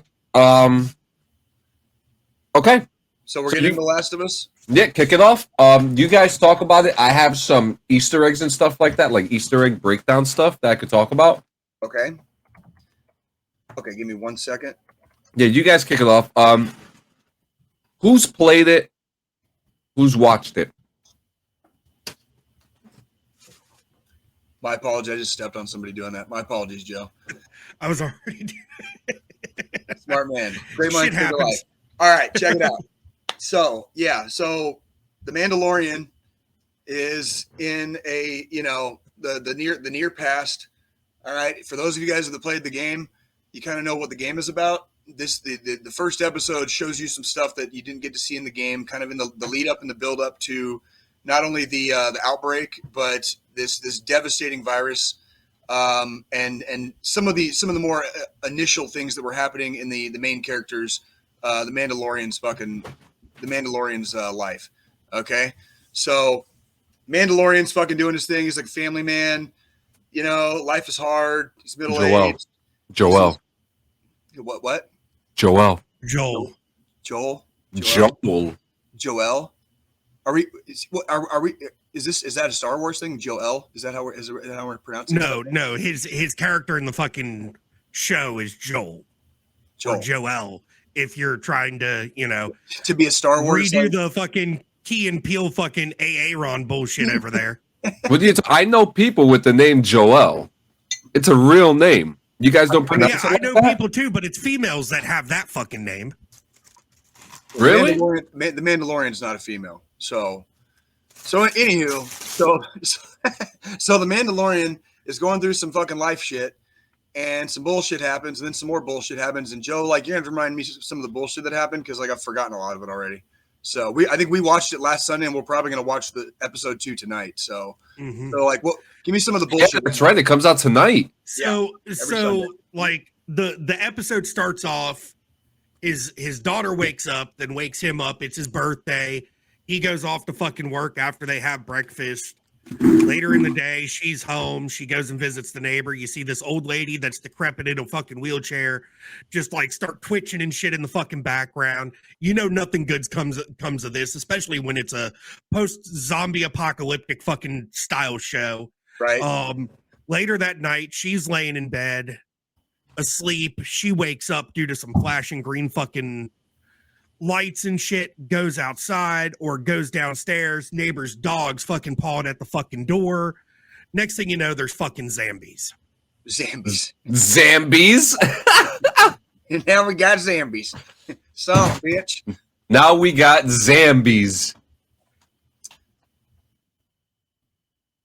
Okay. So we're getting The Last of Us? Yeah, kick it off. You guys talk about it. I have some Easter eggs and stuff like that, like Easter egg breakdown stuff that I could talk about. Okay. Okay, give me 1 second. Yeah, you guys kick it off. Who's played it? Who's watched it? My apologies. I just stepped on somebody doing that. My apologies, Joe. I was already Smart man. Great mind for your life. All right, check it out. So the Mandalorian is in a the near past. All right, for those of you guys that have played the game, you kind of know what the game is about. The first episode shows you some stuff that you didn't get to see in the game, kind of in the lead up and the build up to not only the outbreak, but this devastating virus, and some of the more initial things that were happening in the main characters, the Mandalorian's life. Okay, so Mandalorian's fucking doing his thing. He's like a family man. You know, life is hard. He's middle aged. Joel. What? Joel. Are we? Is that a Star Wars thing? Joel? Is that how we're pronouncing it? No. His character in the fucking show is Joel. Or Joel. If you're trying to, to be a Star Wars, redo the fucking Key and Peele fucking Aaron bullshit over there. I know people with the name Joel. It's a real name. You guys don't pronounce it. Yeah, I know people too, but it's females that have that fucking name. Really? The Mandalorian's not a female. So anywho, so the Mandalorian is going through some fucking life shit, and some bullshit happens, and then some more bullshit happens. And Joe, you're gonna have to remind me some of the bullshit that happened because I've forgotten a lot of it already. So I think we watched it last Sunday, and we're probably gonna watch the episode 2 tonight. So give me some of the bullshit. Yeah, that's right. It comes out tonight. So the episode starts off. His daughter wakes up, then wakes him up. It's his birthday. He goes off to fucking work after they have breakfast. Later in the day, she's home. She goes and visits the neighbor. You see this old lady that's decrepit in a fucking wheelchair, just start twitching and shit in the fucking background. Nothing good comes of this, especially when it's a post-zombie apocalyptic fucking style show. Right. Later that night, she's laying in bed, asleep. She wakes up due to some flashing green fucking lights and shit, goes outside or goes downstairs, neighbor's dog's fucking pawing at the fucking door. Next thing you know, there's fucking zombies. Zambies? And now we got zombies. Son of a bitch. Now we got Zambies.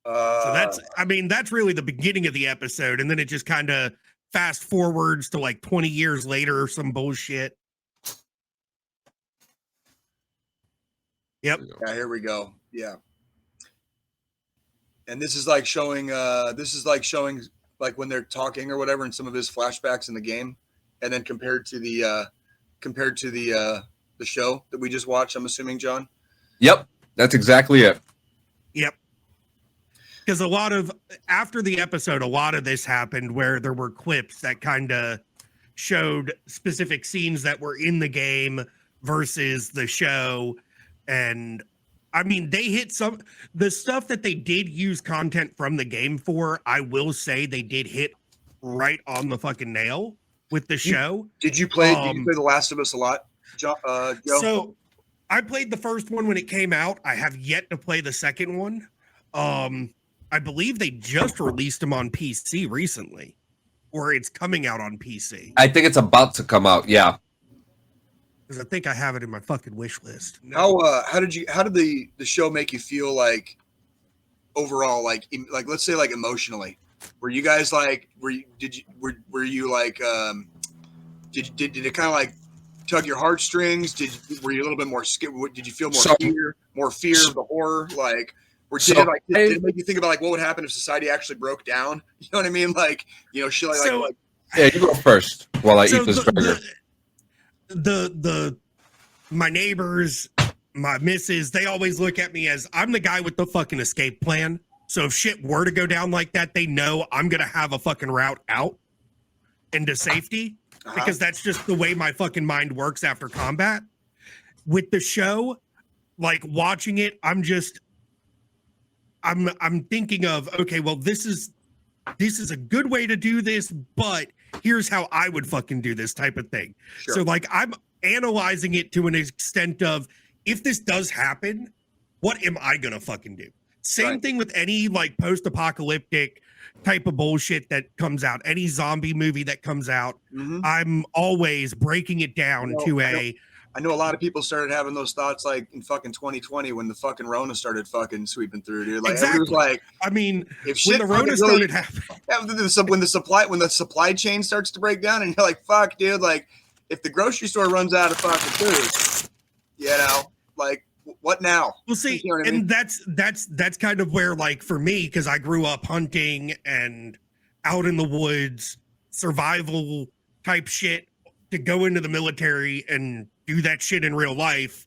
So that's really the beginning of the episode. And then it just kind of fast forwards to like 20 years later or some bullshit. Yep. Yeah, here we go. Yeah. And this is like showing like when they're talking or whatever in some of his flashbacks in the game, and then compared to the show that we just watched, I'm assuming, John. Yep, that's exactly it. Yep. Because after the episode, a lot of this happened where there were clips that kind of showed specific scenes that were in the game versus the show. And I mean, they hit the stuff that they did use content from the game for. I will say they did hit right on the fucking nail with the show. Did you play The Last of Us a lot, Joe? So I played the first one when it came out. I have yet to play the second one. I believe they just released them on PC recently, or it's coming out on PC. I think it's about to come out. Yeah. Because I think I have it in my fucking wish list. How did the show make you feel like overall, like let's say like emotionally? Were you guys like did it kind of like tug your heartstrings? Were you a little bit more scared? Did you feel more fear of the horror? Like, did it make you think about like what would happen if society actually broke down? You know what I mean? Like, you know, shit like yeah, you go first while I eat this burger. My neighbors, my missus, they always look at me as I'm the guy with the fucking escape plan. So if shit were to go down like that, they know I'm going to have a fucking route out into safety because that's just the way my fucking mind works after combat. With the show, like watching it, I'm thinking of, okay, well, this is a good way to do this, but here's how I would fucking do this type of thing. Sure. So like I'm analyzing it to an extent of if this does happen, what am I gonna fucking do? Same thing with any like post-apocalyptic type of bullshit that comes out, any zombie movie that comes out. Mm-hmm. I'm always breaking it down I know a lot of people started having those thoughts like in fucking 2020 when the fucking Rona started fucking sweeping through, dude. Like exactly. It was like, I mean, when the Rona started happening, when the supply chain starts to break down, and you're like, fuck, dude. Like, if the grocery store runs out of fucking food, you know, like, what now? We'll see. You know what I mean? That's kind of where, like, for me, because I grew up hunting and out in the woods, survival type shit, to go into the military and do that shit in real life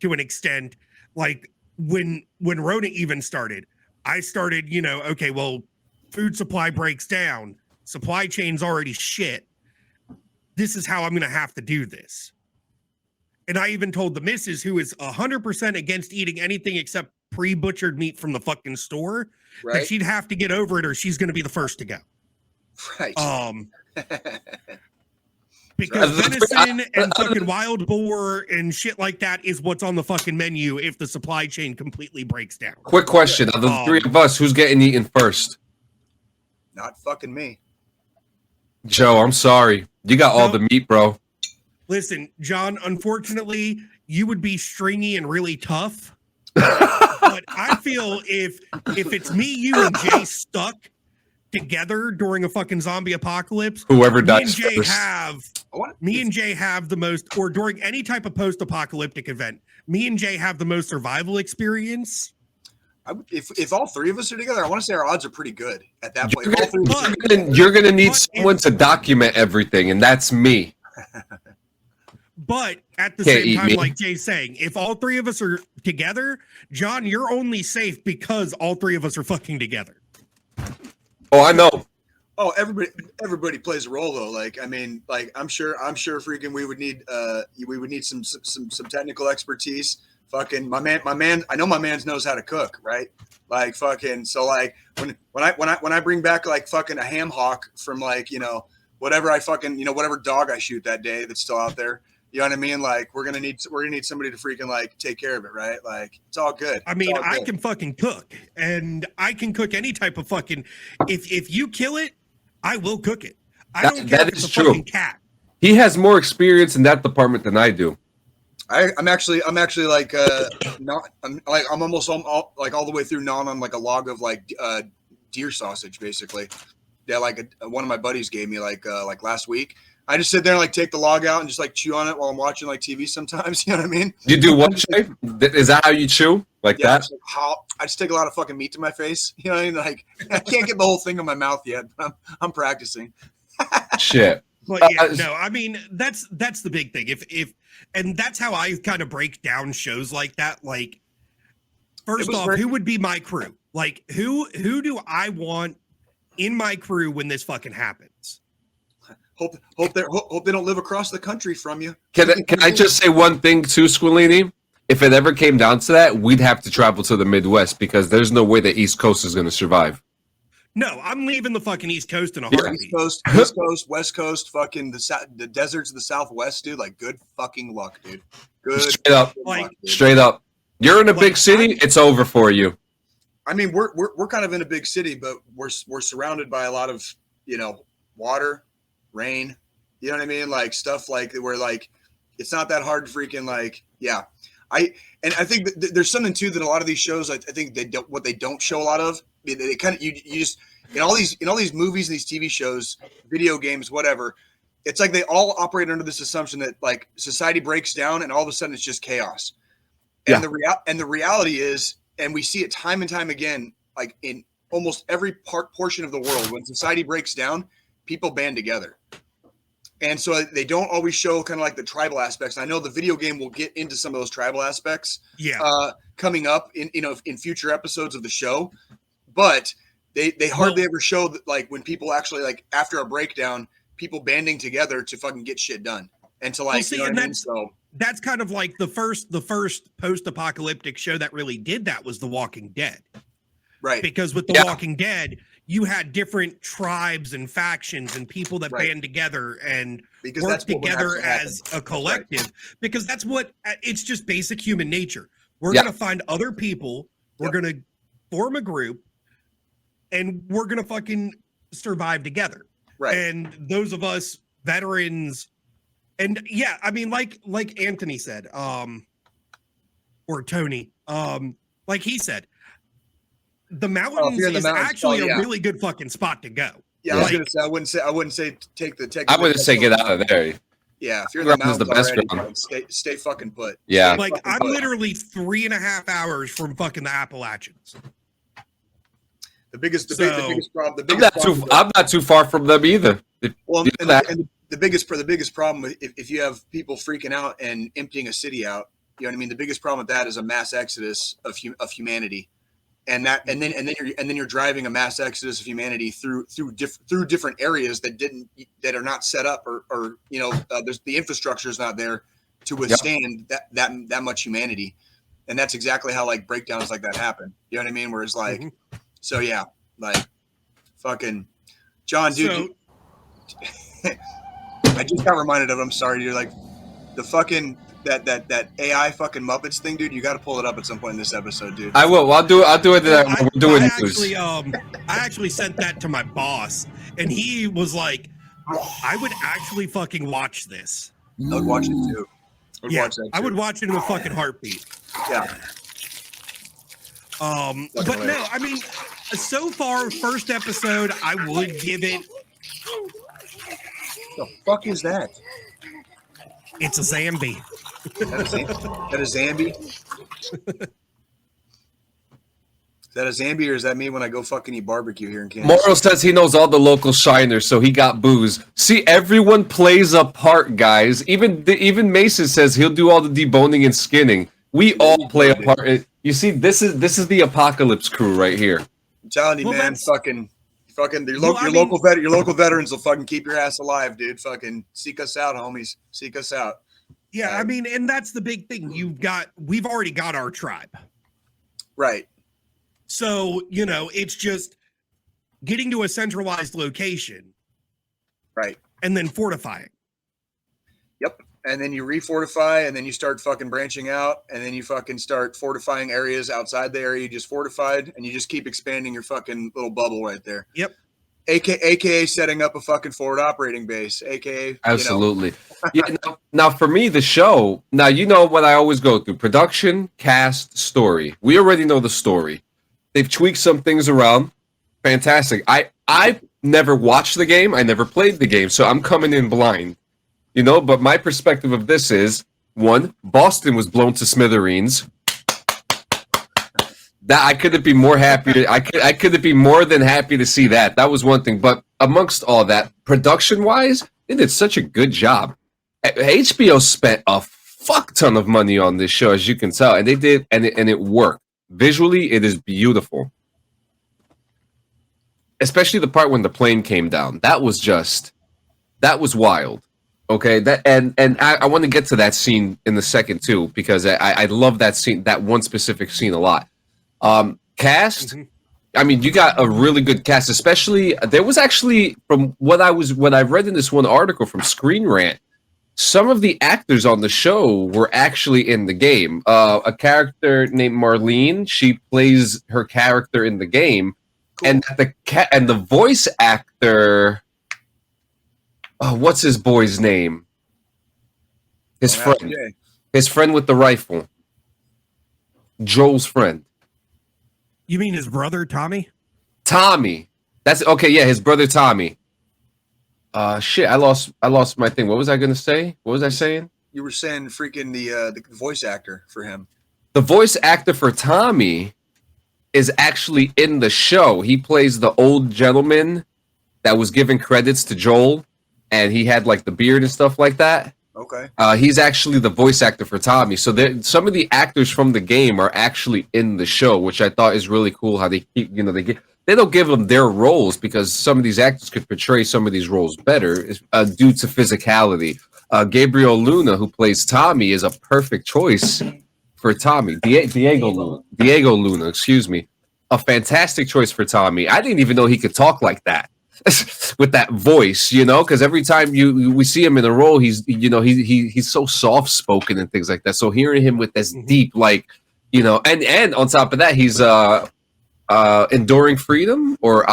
to an extent. Like when Rona even started, I started, you know, okay, well, food supply breaks down, supply chain's already shit. This is how I'm going to have to do this. And I even told the missus, who is 100% against eating anything except pre-butchered meat from the fucking store, that she'd have to get over it or she's going to be the first to go. Right. Because venison and fucking wild boar and shit like that is what's on the fucking menu if the supply chain completely breaks down. Quick question. Of the three of us, who's getting eaten first? Not fucking me. Joe, I'm sorry. You got all the meat, bro. Listen, John, unfortunately, you would be stringy and really tough. But I feel if it's me, you, and Jay stuck together during a fucking zombie apocalypse, whoever dies me and Jay have the most, or during any type of post-apocalyptic event, me and Jay have the most survival experience. If all three of us are together, I want to say our odds are pretty good at that point. You're gonna need someone to document everything, and that's me. But at the same time, like Jay's saying, if all three of us are together, John, you're only safe because all three of us are fucking together. Oh, I know. Oh, everybody plays a role though. Like, I mean, like I'm sure freaking we would need some technical expertise. Fucking my man, I know my man knows how to cook, right? Like fucking, so like when I bring back like fucking a ham hock from like, you know, whatever I fucking, you know, whatever dog I shoot that day that's still out there, You know what I mean? Like we're gonna need somebody to freaking like take care of it, right? Like it's all good. I mean, I can fucking cook, and I can cook any type of fucking. If you kill it, I will cook it. I don't care if it's a fucking cat. He has more experience in that department than I do. I'm actually like not. I'm almost all the way through non on like a log of like deer sausage basically. Yeah, like one of my buddies gave me like last week. I just sit there and like take the log out and just like chew on it while I'm watching like TV sometimes. You know what I mean? You do what, Shay? Is that how you chew? Like that? I just take a lot of fucking meat to my face. You know what I mean? Like I can't get the whole thing in my mouth yet, but I'm practicing. Shit. But yeah, no, I mean that's the big thing. If and that's how I kind of break down shows like that. Like, first off, who would be my crew? Like, who do I want in my crew when this fucking happens? Hope they don't live across the country from you. Can I just say one thing too, Squilini? If it ever came down to that, we'd have to travel to the Midwest because there's no way the East Coast is going to survive. No, I'm leaving the fucking East Coast in a heartbeat. East Coast, West Coast, fucking the deserts of the Southwest, dude. Like good fucking luck, dude. Good. Straight up, straight up. You're in a big city, it's over for you. I mean, we're kind of in a big city, but we're surrounded by a lot of water. Rain, you know what I mean? Like stuff like where like it's not that hard to freaking like I think that there's something too that a lot of these shows I think they don't show a lot of. They kind of you just in all these movies and these TV shows, video games, whatever. It's like they all operate under this assumption that like society breaks down and all of a sudden it's just chaos. And the reality is, and we see it time and time again, like in almost every portion of the world, when society breaks down, people band together. And so they don't always show kind of like the tribal aspects. I know the video game will get into some of those tribal aspects coming up in future episodes of the show, but they hardly ever show that like when people actually like after a breakdown, people banding together to fucking get shit done. And to like, that's kind of like the first post-apocalyptic show that really did that was The Walking Dead. Right. Because with The Walking Dead, you had different tribes and factions and people that band together and work together as a collective because that's what it's just basic human nature. We're going to find other people. We're going to form a group and we're going to fucking survive together. Right. And those of us veterans and I mean, like Anthony said, or Tony, like he said, the mountains is actually a really good fucking spot to go. Yeah, I was gonna say I wouldn't say take the. I wouldn't say get out of there. Yeah, if you're in the mountains already, stay fucking put. Yeah, like I'm literally 3.5 hours from fucking the Appalachians. The biggest problem. I'm not too far from them either. Well, and the biggest problem if you have people freaking out and emptying a city out, you know what I mean. The biggest problem with that is a mass exodus of humanity. And then you're driving a mass exodus of humanity through different areas that are not set up or there's the infrastructure is not there to withstand that much humanity, and that's exactly how like breakdowns like that happen. You know what I mean? Where it's like, so yeah, like fucking John, dude. I just got reminded of. I'm sorry, dude. Like the fucking. That AI fucking Muppets thing, dude. You got to pull it up at some point in this episode, dude. I will. I'll do it. We're doing news. I actually sent that to my boss, and he was like, "I would actually fucking watch this." I would watch it too. I would watch it in a fucking heartbeat. Yeah. But no, I mean, so far, first episode, I would give it. The fuck is that? It's a Zambi. That a Zambi? Is that a Zambi or is that me when I go fucking eat barbecue here in Kansas? Morrow says he knows all the local shiners, so he got booze. See, everyone plays a part, guys. Even Mason says he'll do all the deboning and skinning. We all play a part. You see, this is the apocalypse crew right here. I'm telling you, man, fucking your local veterans will fucking keep your ass alive, dude. Fucking seek us out, homies. Seek us out. Yeah, I mean, and that's the big thing. We've already got our tribe. Right. So, it's just getting to a centralized location. Right. And then fortifying. Yep. and then you refortify, and then you start fucking branching out, and then you fucking start fortifying areas outside the area you just fortified, and you just keep expanding your fucking little bubble right there. Yep. AKA setting up a fucking forward operating base, AKA absolutely. Now for me, the show. Now you know what I always go through: production, cast, story. We already know the story. They've tweaked some things around. Fantastic. I never watched the game. I never played the game, so I'm coming in blind. But my perspective of this is, one, Boston was blown to smithereens. That I couldn't be more happy. I couldn't be more than happy to see that. That was one thing. But amongst all that, production-wise, they did such a good job. HBO spent a fuck ton of money on this show, as you can tell, and they did, and it worked. Visually, it is beautiful. Especially the part when the plane came down. That was wild. Okay, I want to get to that scene in the second too, because I love that scene, that one specific scene a lot. Cast, mm-hmm. I mean, you got a really good cast. Especially, there was actually, from what I've read in this one article from Screen Rant, some of the actors on the show were actually in the game. A character named Marlene, she plays her character in the game, cool. And the voice actor. Oh, what's his boy's name? His friend. His friend with the rifle. Joel's friend. You mean his brother, Tommy? Tommy. That's okay, yeah, his brother Tommy. Shit, I lost my thing. What was I gonna say? What was I saying? You were saying freaking the voice actor for him. The voice actor for Tommy is actually in the show. He plays the old gentleman that was giving credits to Joel. And he had like the beard and stuff like that. Okay. He's actually the voice actor for Tommy. So some of the actors from the game are actually in the show, which I thought is really cool. How they keep, they don't give them their roles because some of these actors could portray some of these roles better due to physicality. Gabriel Luna, who plays Tommy, is a perfect choice for Tommy. Diego Luna, excuse me, a fantastic choice for Tommy. I didn't even know he could talk like that. With that voice, because every time we see him in a role, he's so soft spoken and things like that. So hearing him with this deep, like, and on top of that, he's Enduring Freedom or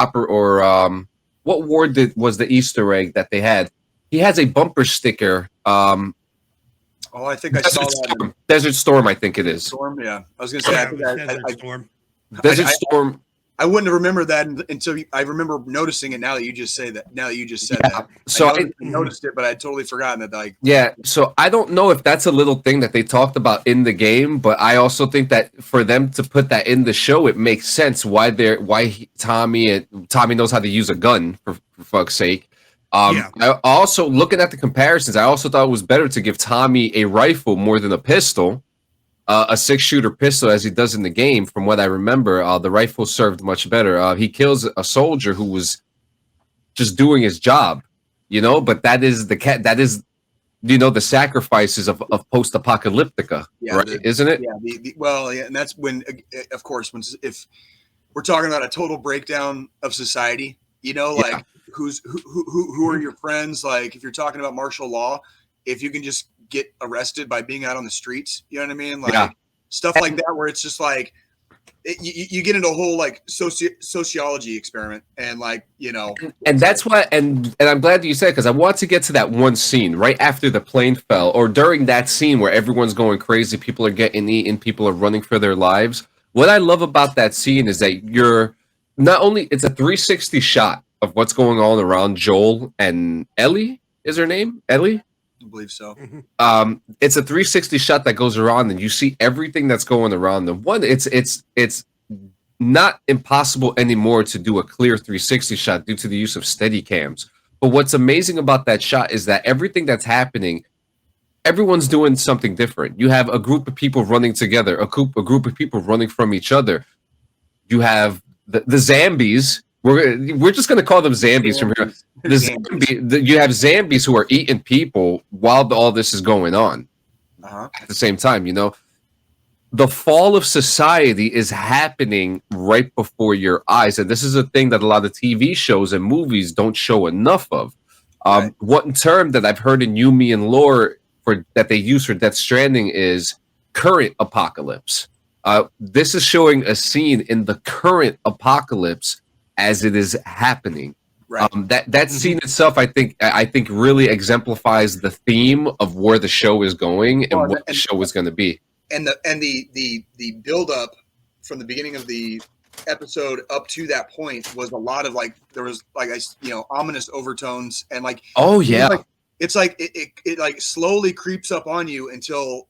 what ward was the Easter egg that they had? He has a bumper sticker. I think I saw that. Desert Storm, I think it is. Storm, yeah. I was gonna say Desert Storm. Desert Storm. I wouldn't have remembered that until I remember noticing it. Now that you just said that. So I noticed it, but I'd totally forgotten that. Like, yeah. So I don't know if that's a little thing that they talked about in the game, but I also think that for them to put that in the show, it makes sense why Tommy knows how to use a gun for fuck's sake. I also, looking at the comparisons, I also thought it was better to give Tommy a rifle more than a pistol. A 6-shooter pistol, as he does in the game. From what I remember, the rifle served much better. He kills a soldier who was just doing his job, But that is the sacrifices of post-apocalyptica, right? Isn't it? Yeah. And that's when, of course, if we're talking about a total breakdown of society, like who are your friends? Like if you're talking about martial law, if you can just get arrested by being out on the streets, you know what I mean? Like stuff like that, where it's just like you get into a whole like sociology experiment, and like and that's why, and I'm glad that you said, because I want to get to that one scene right after the plane fell, or during that scene where everyone's going crazy, people are getting eaten, people are running for their lives. What I love about that scene is that it's a 360 shot of what's going on around Joel and Ellie. Is her name Ellie? I believe so. It's a 360 shot that goes around, and you see everything that's going around them. One, it's not impossible anymore to do a clear 360 shot due to the use of steady cams. But what's amazing about that shot is that everything that's happening, everyone's doing something different. You have a group of people running together, a group of people running from each other. You have the zombies. We're just going to call them zombies from here. You have zombies who are eating people while all this is going on. At the same time, the fall of society is happening right before your eyes, and this is a thing that a lot of TV shows and movies don't show enough of. One term that I've heard in Yumi and lore they use for Death Stranding is current apocalypse. This is showing a scene in the current apocalypse as it is happening. Right. That scene itself, I think really exemplifies the theme of where the show is going and what the show is going to be. And the build up from the beginning of the episode up to that point was a lot of like, there was like, ominous overtones and like, oh yeah, it's like it like slowly creeps up on you until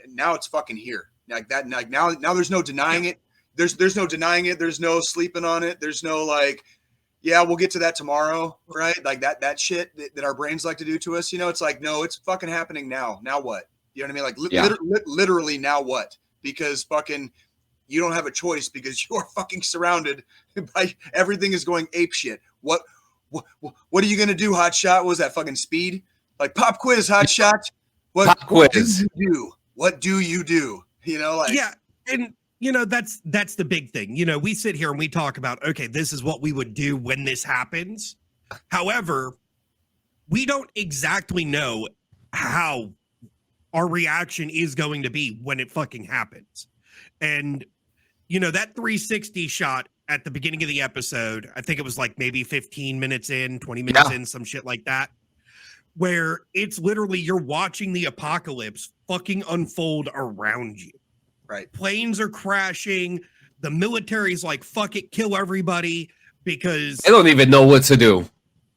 now it's fucking here. Like that, like now there's no denying it. There's no denying it. There's no sleeping on it. There's no like, yeah, we'll get to that tomorrow, right? Like that shit that our brains like to do to us. It's like, no, it's fucking happening now. Now what? You know what I mean? Like literally now what? Because fucking you don't have a choice because you are fucking surrounded by everything is going ape shit. What are you gonna do, Hot Shot? What was that fucking Speed? Like pop quiz, Hot Shot. What do you do? What do you do? Like yeah, and that's the big thing. We sit here and we talk about, okay, this is what we would do when this happens. However, we don't exactly know how our reaction is going to be when it fucking happens. And that 360 shot at the beginning of the episode, I think it was like maybe 15 minutes in, 20 minutes in, some shit like that, where it's literally you're watching the apocalypse fucking unfold around you. Right. Planes are crashing. The military's like, fuck it, kill everybody, because they don't even know what to do.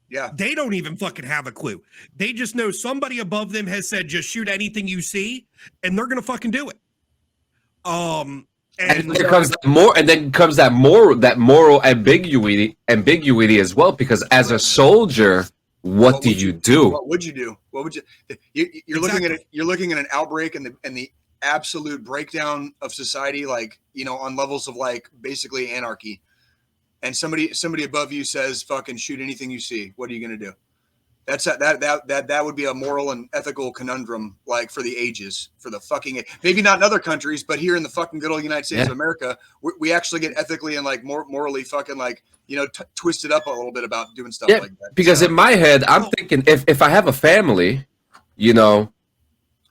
Yeah. They don't even fucking have a clue. They just know somebody above them has said, just shoot anything you see, and they're gonna fucking do it. And there comes that moral ambiguity as well, because as a soldier, what do you do? What would you do? What would you? You're looking at it. You're looking at an outbreak and the absolute breakdown of society, like on levels of like basically anarchy. And somebody above you says, "Fucking shoot anything you see." What are you gonna do? That would be a moral and ethical conundrum, like for the ages, for the fucking maybe not in other countries, but here in the fucking good old United States of America, we actually get ethically and like morally fucking like twisted up a little bit about doing stuff like that. Because in my head, I'm thinking if I have a family,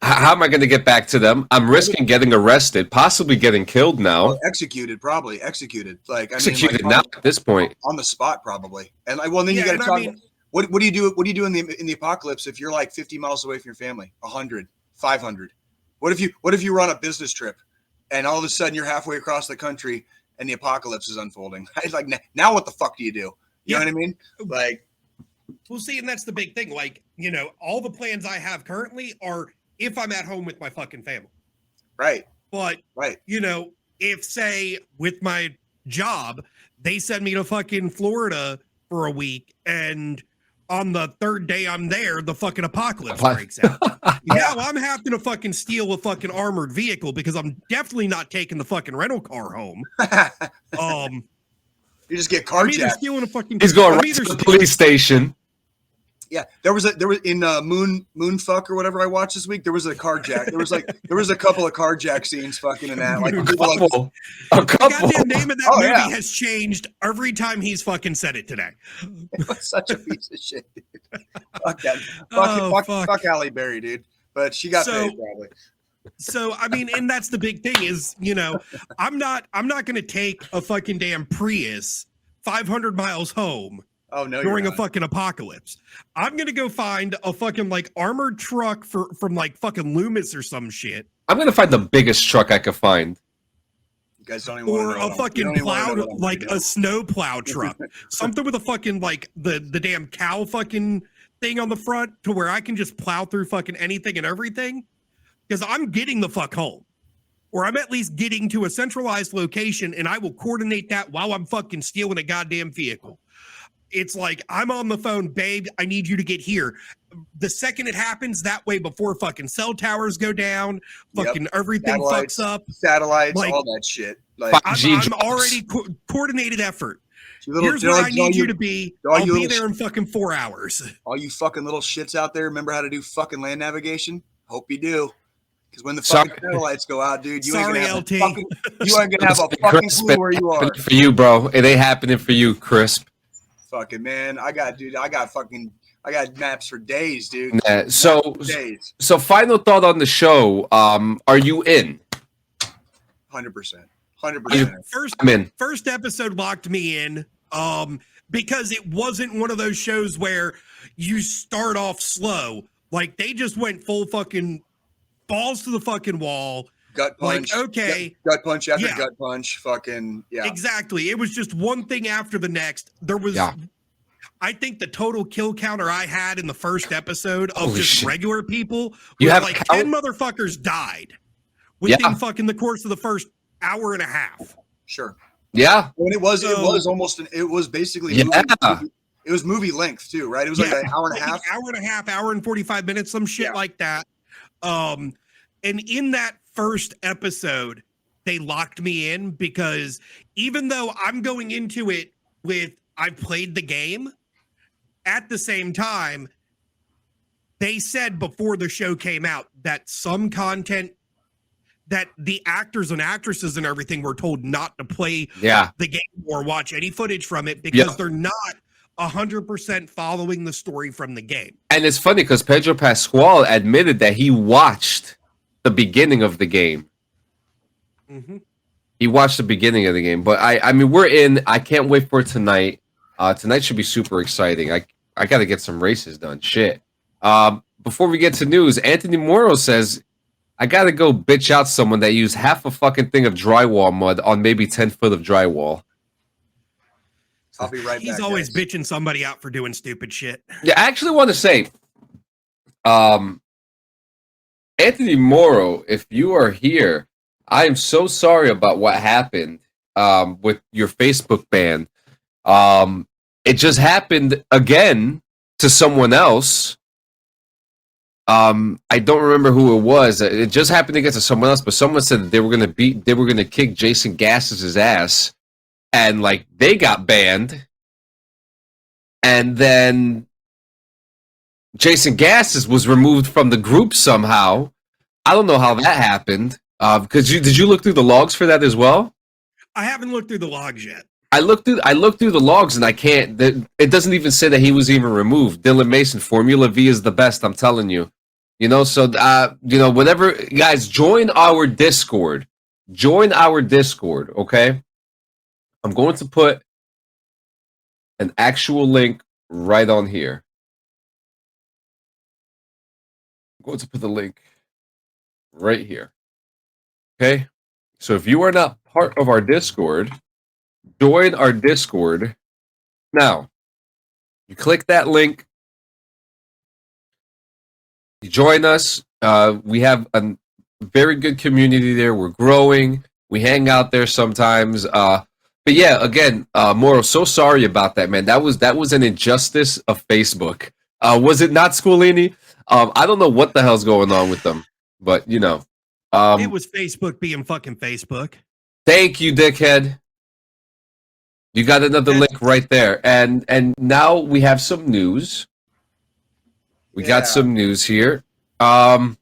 how am I going to get back to them? I'm risking getting arrested, possibly getting killed now. Well, probably executed. Like executed now at this point, on the spot, probably. And like, well, then you got to talk. What do you do? What do you do in the apocalypse if you're like 50 miles away from your family, 100, 500? What if you run a business trip, and all of a sudden you're halfway across the country and the apocalypse is unfolding? Like now, what the fuck do you do? You know what I mean? Like, we'll see, and that's the big thing. Like, all the plans I have currently are if I'm at home with my fucking family. Right. But, if, say, with my job, they send me to fucking Florida for a week, and on the third day I'm there, the fucking apocalypse breaks out. Now I'm having to fucking steal a fucking armored vehicle because I'm definitely not taking the fucking rental car home. You just get carjacked. He's going right to the police station. Yeah, there was in Moonfuck or whatever I watched this week. There was a carjack. There was a couple of carjack scenes fucking in that. Like a couple. The goddamn name of that movie has changed every time he's fucking said it today. It was such a piece of shit. Fuck that. Fuck Halle Berry, dude. But she got paid probably. So I mean, and that's the big thing is, I'm not gonna take a fucking damn Prius 500 miles home. Oh no! During a fucking apocalypse, I'm gonna go find a fucking like armored truck from like fucking Loomis or some shit. I'm gonna find the biggest truck I could find. You guys don't even or a fucking plowed like a snow plow truck, something with a fucking like the damn cow fucking thing on the front to where I can just plow through fucking anything and everything. Because I'm getting the fuck home, or I'm at least getting to a centralized location, and I will coordinate that while I'm fucking stealing a goddamn vehicle. It's like, I'm on the phone, babe, I need you to get here. The second it happens, that way before fucking cell towers go down, fucking everything fucks up. Satellites, like, all that shit. Like, I'm already coordinated effort. Here's where I need you to be. I'll be there in fucking 4 hours. All you fucking little shits out there, remember how to do fucking land navigation? Hope you do. Because when the fucking satellites go out, dude, you ain't gonna have a fucking clue where you are. For you, bro. It ain't happening for you, Crisp. Fucking man, I got fucking I got maps for days, dude. So final thought on the show. Are you in? 100%. 100%. First episode locked me in. Because it wasn't one of those shows where you start off slow. Like they just went full fucking balls to the fucking wall. Gut punch. Like, okay. Gut punch after gut punch. Fucking, yeah. Exactly. It was just one thing after the next. There was, I think the total kill counter I had in the first episode of regular people was like 10 motherfuckers died within fucking the course of the first hour and a half. Sure. Yeah. When it was basically it was movie length too, right? It was like an hour and a half. Hour and 45 minutes, some shit like that. And in that first episode, they locked me in because even though I'm going into it with I've played the game, at the same time, they said before the show came out that some content that the actors and actresses and everything were told not to play the game or watch any footage from it because they're not 100% following the story from the game. And it's funny because Pedro Pascal admitted that he watched the beginning of the game. Mm-hmm. He watched the beginning of the game, but I mean, we're in. I can't wait for tonight. Tonight should be super exciting. I got to get some races done. Shit. Before we get to news, Anthony Morrow says, I got to go bitch out someone that used half a fucking thing of drywall mud on maybe 10 foot of drywall. I'll be right back. He's always bitching somebody out for doing stupid shit. Yeah, I actually want to say, Anthony Morrow, if you are here, I am so sorry about what happened with your Facebook ban. It just happened again to someone else. I don't remember who it was. It just happened to get to someone else, but someone said that they were gonna kick Jason Gass's ass, and like they got banned, and then Jason Gass's was removed from the group somehow. I don't know how that happened. Because did you look through the logs for that as well? I haven't looked through the logs yet. I looked through the logs and I can't. It doesn't even say that he was even removed. Dylan Mason, Formula V is the best. I'm telling you. You know, so whatever, guys, join our Discord. Join our Discord, okay? I'm going to put an actual link right on here. I'm going to put the link right here. Okay? So if you are not part of our Discord, join our Discord now. You click that link. You join us. We have a very good community there. We're growing. We hang out there sometimes. But yeah, again, Moro, so sorry about that, man. That was an injustice of Facebook. Was it not, Scolini? I don't know what the hell's going on with them, but you know. It was Facebook being fucking Facebook. Thank you, dickhead. You got another link right there. And now we have some news. We got some news here. Okay,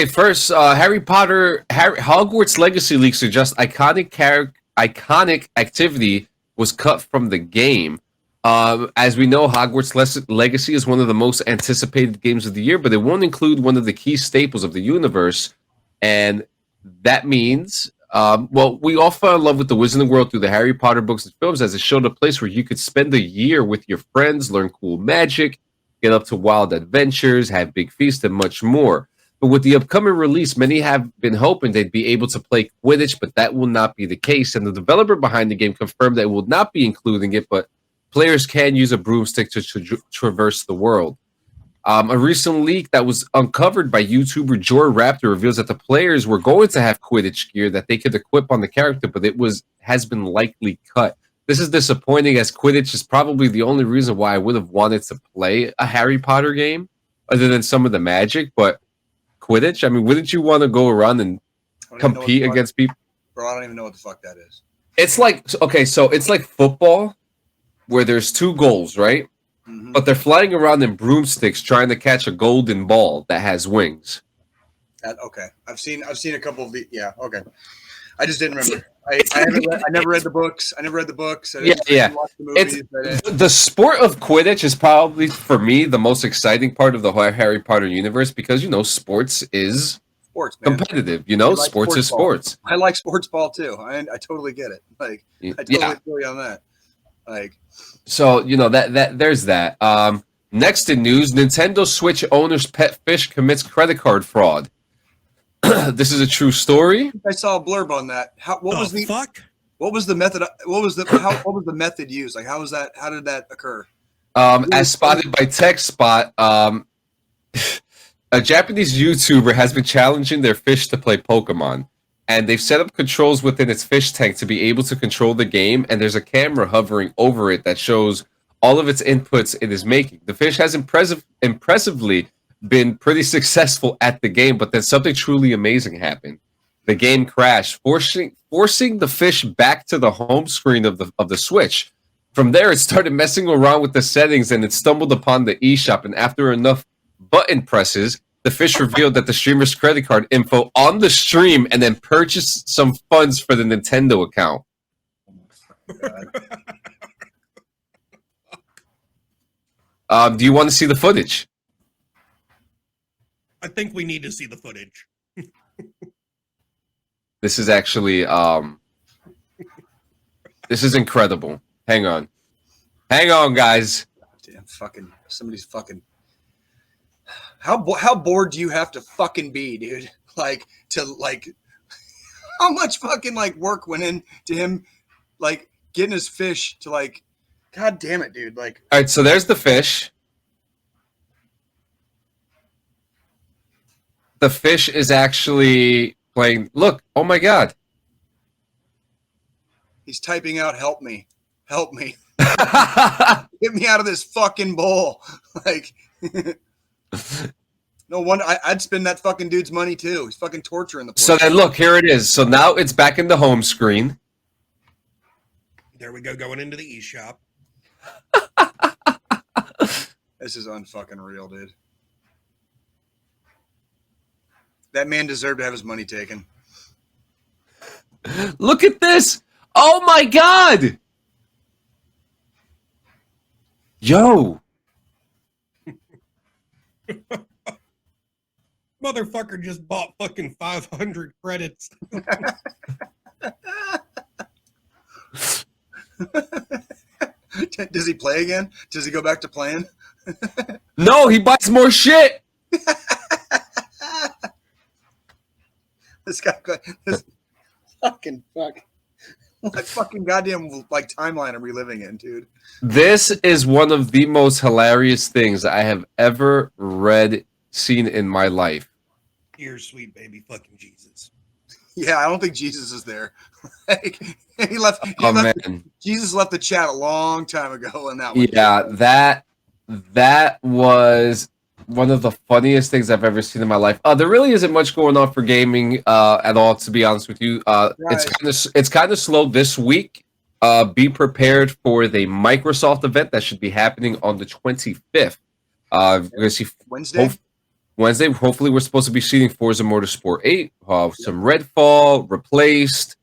first, Hogwarts Legacy League suggests iconic activity was cut from the game. As we know, Hogwarts Legacy is one of the most anticipated games of the year, but it won't include one of the key staples of the universe. And that means, we all fell in love with the Wizarding World through the Harry Potter books and films, as it showed a place where you could spend a year with your friends, learn cool magic, get up to wild adventures, have big feasts, and much more. But with the upcoming release, many have been hoping they'd be able to play Quidditch, but that will not be the case. And the developer behind the game confirmed that it will not be including it, but players can use a broomstick to traverse the world. A recent leak that was uncovered by YouTuber Joy Raptor reveals that the players were going to have Quidditch gear that they could equip on the character, but has been likely cut. This is disappointing, as Quidditch is probably the only reason why I would have wanted to play a Harry Potter game, other than some of the magic. But Quidditch, I mean, wouldn't you want to go around and compete against people? Bro, I don't even know what the fuck that is. It's like, okay, so it's like football, where there's two goals, right? Mm-hmm. But they're flying around in broomsticks trying to catch a golden ball that has wings. Okay, I've seen a couple of the okay. I just didn't remember. I never read the books. I didn't watch the movies. The sport of Quidditch is probably, for me, the most exciting part of the whole Harry Potter universe because, sports is sports, man. Competitive. Sports is ball. sports. I like sports ball, too. I totally get it. Like, I totally feel you on that. Like, so, that there's that. Next in news, Nintendo Switch owner's pet fish commits credit card fraud. This is a true story. I saw a blurb on that. What was the method? What was the method used? Like, how did that occur? As spotted by TechSpot, a Japanese YouTuber has been challenging their fish to play Pokemon, and they've set up controls within its fish tank to be able to control the game, and there's a camera hovering over it that shows all of its inputs it is making. The fish has impressively been pretty successful at the game, but then something truly amazing happened. The game crashed, forcing the fish back to the home screen of the Switch. From there, it started messing around with the settings, and it stumbled upon the eShop, and after enough button presses, the fish revealed that the streamer's credit card info on the stream and then purchased some funds for the Nintendo account. Do you want to see the footage? I think we need to see the footage. This is actually this is incredible. Hang on, guys. Damn, somebody's fucking. How bored do you have to fucking be, dude? How much fucking work went into him, getting his fish to God damn it, dude! All right, so there's the fish. The fish is actually playing. Look, oh my god. He's typing out, help me. Get me out of this fucking bowl. No wonder I'd spend that fucking dude's money too. He's fucking torturing the place. So then look, here it is. So now it's back in the home screen. There we go, going into the eShop. This is unfucking real, dude. That man deserved to have his money taken. Look at this. Oh my god. Yo. Motherfucker just bought fucking 500 credits. Does he play again? Does he go back to playing? No, he buys more shit. This fucking fuck. What fucking goddamn timeline are we living in, dude? This is one of the most hilarious things I have ever seen in my life. Dear sweet baby fucking Jesus. Yeah, I don't think Jesus is there. Jesus left the chat a long time ago on that one. Yeah, that was one of the funniest things I've ever seen in my life. There really isn't much going on for gaming at all, to be honest with you. Right. It's kind of slow this week. Be prepared for the Microsoft event that should be happening on the 25th. We're gonna see Wednesday. Hopefully, we're supposed to be seeing Forza Motorsport 8, some Redfall replaced.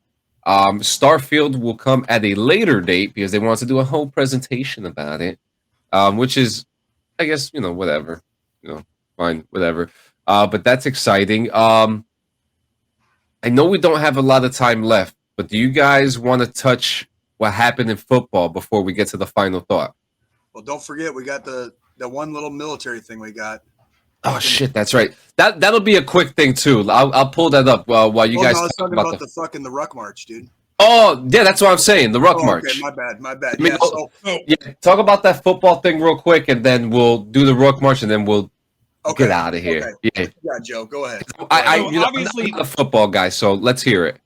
Starfield will come at a later date because they want to do a whole presentation about it, which is, I guess, whatever. Fine, whatever. But that's exciting. I know we don't have a lot of time left, but do you guys want to touch what happened in football before we get to the final thought? Well, don't forget, we got the one little military thing we got. Oh shit, that's right. That'll be a quick thing too. I'll pull that up while you guys. No, I was talking about the Ruck March, dude. Oh yeah, that's what I'm saying. The Ruck March. Okay, my bad. Talk about that football thing real quick, and then we'll do the Ruck March, and then we'll get out of here. Okay. Yeah, Joe, go ahead. Obviously, I'm a football guy, so let's hear it.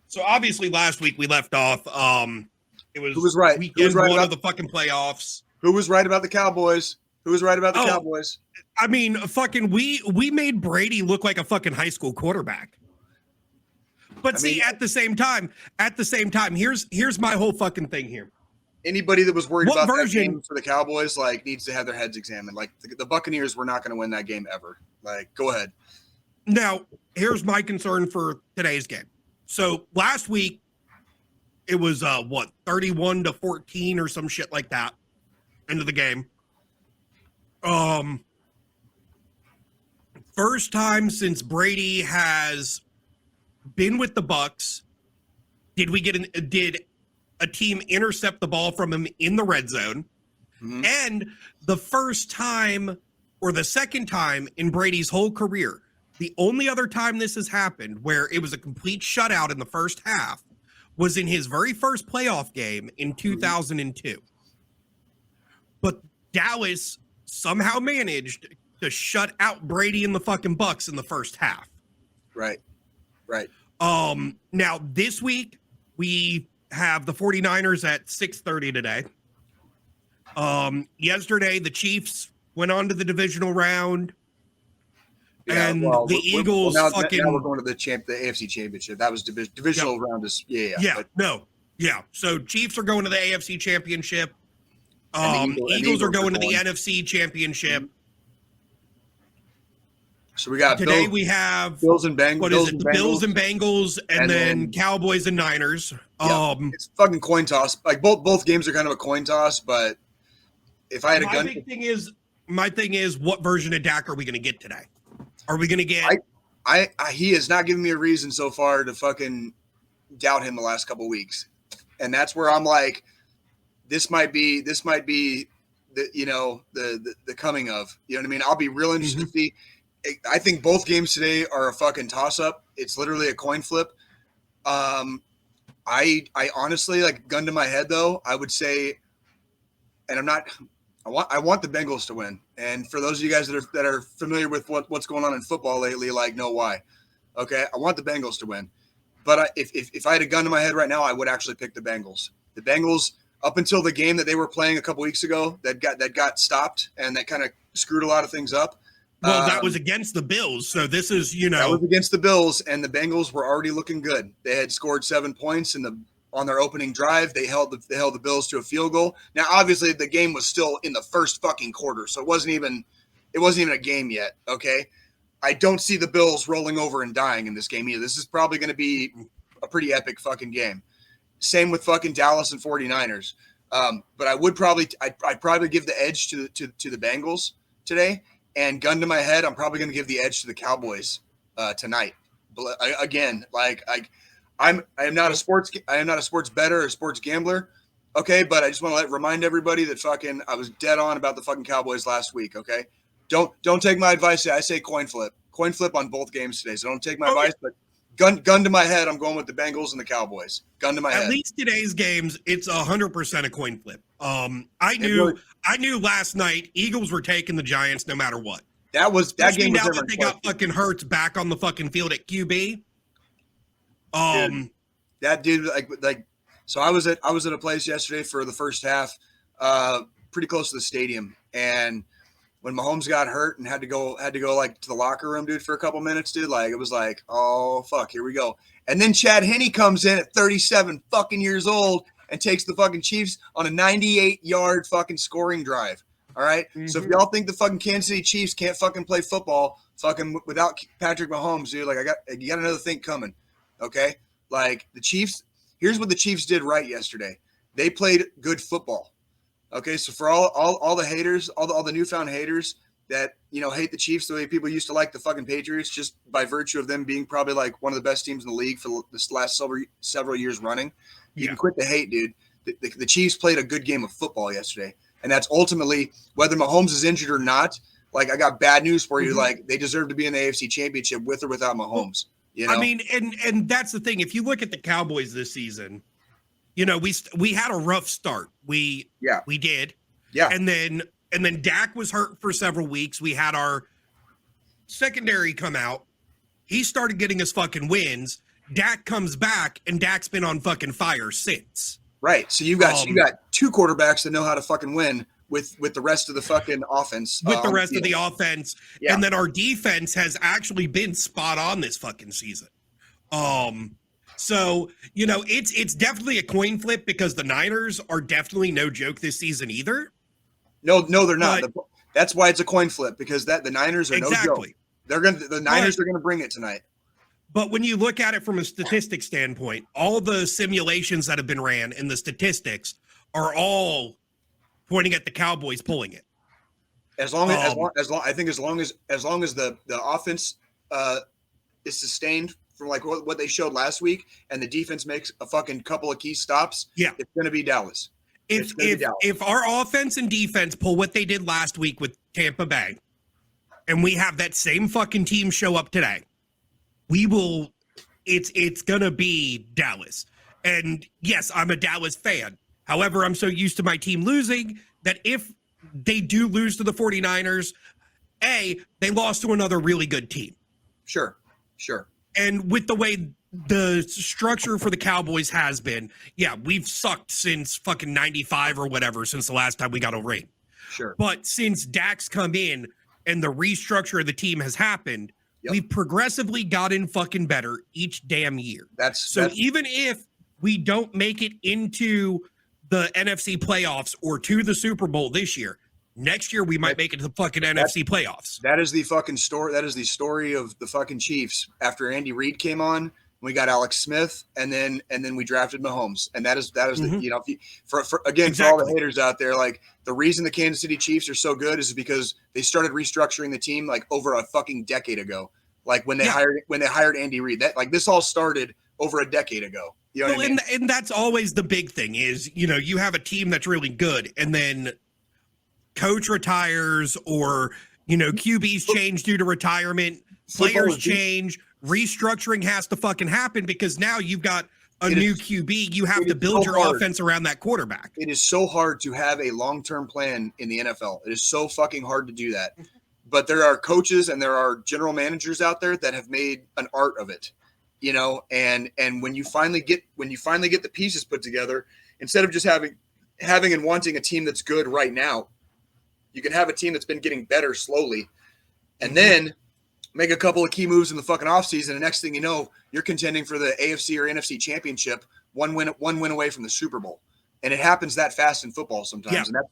So obviously, last week we left off. It was who was right? Weekend one of the fucking playoffs. Who was right about the Cowboys? Who was right about the Cowboys? I mean, fucking, we made Brady look like a fucking high school quarterback. But at the same time, here's my whole fucking thing here. Anybody that was worried about that game for the Cowboys, needs to have their heads examined. The Buccaneers were not going to win that game ever. Go ahead. Now, here's my concern for today's game. So last week it was 31-14 or some shit like that into the game. First time since Brady has been with the Bucks, did a team intercept the ball from him in the red zone? Mhm. And the first time or the second time in Brady's whole career, the only other time this has happened where it was a complete shutout in the first half was in his very first playoff game in 2002. But Dallas somehow managed to shut out Brady and the fucking Bucks in the first half. Right. Now this week we have the 49ers at 6:30 today. Yesterday the Chiefs went on to the divisional round. Yeah, And well, the Eagles now fucking. Now we're going to the AFC Championship. That was divisional round. So Chiefs are going to the AFC Championship. Eagles are going to the NFC Championship. So we got today. We have Bills and Bengals. What is it? The Bills and Bengals, and then Cowboys and Niners. It's fucking coin toss. Like both games are kind of a coin toss. But if I had a gun, my thing is, what version of Dak are we going to get today? Are we going to get? He has not given me a reason so far to fucking doubt him the last couple of weeks, and that's where I'm like, this might be the the coming of, you know what I mean? I'll be real interested to see. I think both games today are a fucking toss up. It's literally a coin flip. I honestly, like, gun to my head though, I would say, and I want the Bengals to win. And for those of you guys that are familiar with what's going on in football lately, like, know why. Okay, I want the Bengals to win. But if I had a gun to my head right now, I would actually pick the Bengals. The Bengals, up until the game that they were playing a couple weeks ago, that got stopped and that kind of screwed a lot of things up. Well, that was against the Bills, so this is, that was against the Bills, and the Bengals were already looking good. They had scored 7 points on their opening drive. They held the Bills to a field goal. Now, obviously, the game was still in the first fucking quarter, so it wasn't even a game yet. Okay, I don't see the Bills rolling over and dying in this game either. This is probably going to be a pretty epic fucking game. Same with fucking Dallas and 49ers. But I'd probably give the edge to the Bengals today. And gun to my head, I'm probably going to give the edge to the Cowboys tonight. But again, like I am not a sports bettor or a sports gambler. Okay, but I just want to remind everybody that fucking I was dead on about the fucking Cowboys last week. Okay, don't take my advice. I say coin flip on both games today. So don't take my advice, but gun to my head, I'm going with the Bengals and the Cowboys. Gun to my head. At least today's games, it's 100% a coin flip. I knew last night Eagles were taking the Giants no matter what. That game was now that they got fucking Hurts back on the fucking field at QB. That dude, like, so I was at a place yesterday for the first half, pretty close to the stadium, and when Mahomes got hurt and had to go like to the locker room, dude, for a couple minutes, dude, like, it was like, oh fuck, here we go. And then Chad Henne comes in at 37 fucking years old and takes the fucking Chiefs on a 98-yard fucking scoring drive. All right. Mm-hmm. So if y'all think the fucking Kansas City Chiefs can't fucking play football fucking without Patrick Mahomes, dude, like, you got another thing coming. Okay. Like, the Chiefs, here's what the Chiefs did right yesterday. They played good football. Okay. So for all the haters, all the newfound haters that, hate the Chiefs the way people used to like the fucking Patriots, just by virtue of them being probably like one of the best teams in the league for this last several years running, you can quit the hate, dude. The Chiefs played a good game of football yesterday. And that's ultimately, whether Mahomes is injured or not, like, I got bad news for you. Like, they deserve to be in the AFC Championship with or without Mahomes. I mean, and that's the thing. If you look at the Cowboys this season, we had a rough start. We did. Yeah. And then Dak was hurt for several weeks. We had our secondary come out. He started getting us fucking wins. Dak comes back, and Dak's been on fucking fire since. Right. So you got two quarterbacks that know how to fucking win with the rest of the fucking offense. With the rest of the offense. Yeah. And then our defense has actually been spot on this fucking season. So, it's definitely a coin flip because the Niners are definitely no joke this season either. No, they're not. That's why it's a coin flip, because the Niners are no joke. The Niners are going to bring it tonight. But when you look at it from a statistics standpoint, all the simulations that have been ran and the statistics are all pointing at the Cowboys pulling it. I think as long as the offense is sustained from like what they showed last week, and the defense makes a fucking couple of key stops, it's going to be Dallas. If our offense and defense pull what they did last week with Tampa Bay, and we have that same fucking team show up today, we will. It's going to be Dallas. And yes, I'm a Dallas fan. However, I'm so used to my team losing that if they do lose to the 49ers, they lost to another really good team. Sure. And with the way the structure for the Cowboys has been, we've sucked since fucking 95 or whatever, since the last time we got a ring. Sure. But since Dak's come in and the restructure of the team has happened, we've progressively gotten fucking better each damn year. Even if we don't make it into the NFC playoffs or to the Super Bowl this year, next year we might make it to the fucking NFC playoffs. That is the fucking story. That is the story of the fucking Chiefs. After Andy Reid came on, we got Alex Smith, and then we drafted Mahomes, and that is the for all the haters out there, like the reason the Kansas City Chiefs are so good is because they started restructuring the team like over a fucking decade ago, like when they hired Andy Reid. That like this all started over a decade ago. You know what I mean? And that's always the big thing is, you have a team that's really good, and then coach retires or, QBs change due to retirement, players change, restructuring has to fucking happen because now you've got a new QB. You have to build your offense around that quarterback. It is so hard to have a long-term plan in the NFL. It is so fucking hard to do that. But there are coaches and there are general managers out there that have made an art of it. And when you finally get the pieces put together, instead of just having and wanting a team that's good right now, you can have a team that's been getting better slowly, and then make a couple of key moves in the fucking offseason. And next thing you know, you're contending for the AFC or NFC championship, one win away from the Super Bowl. And it happens that fast in football sometimes. Yeah. And that,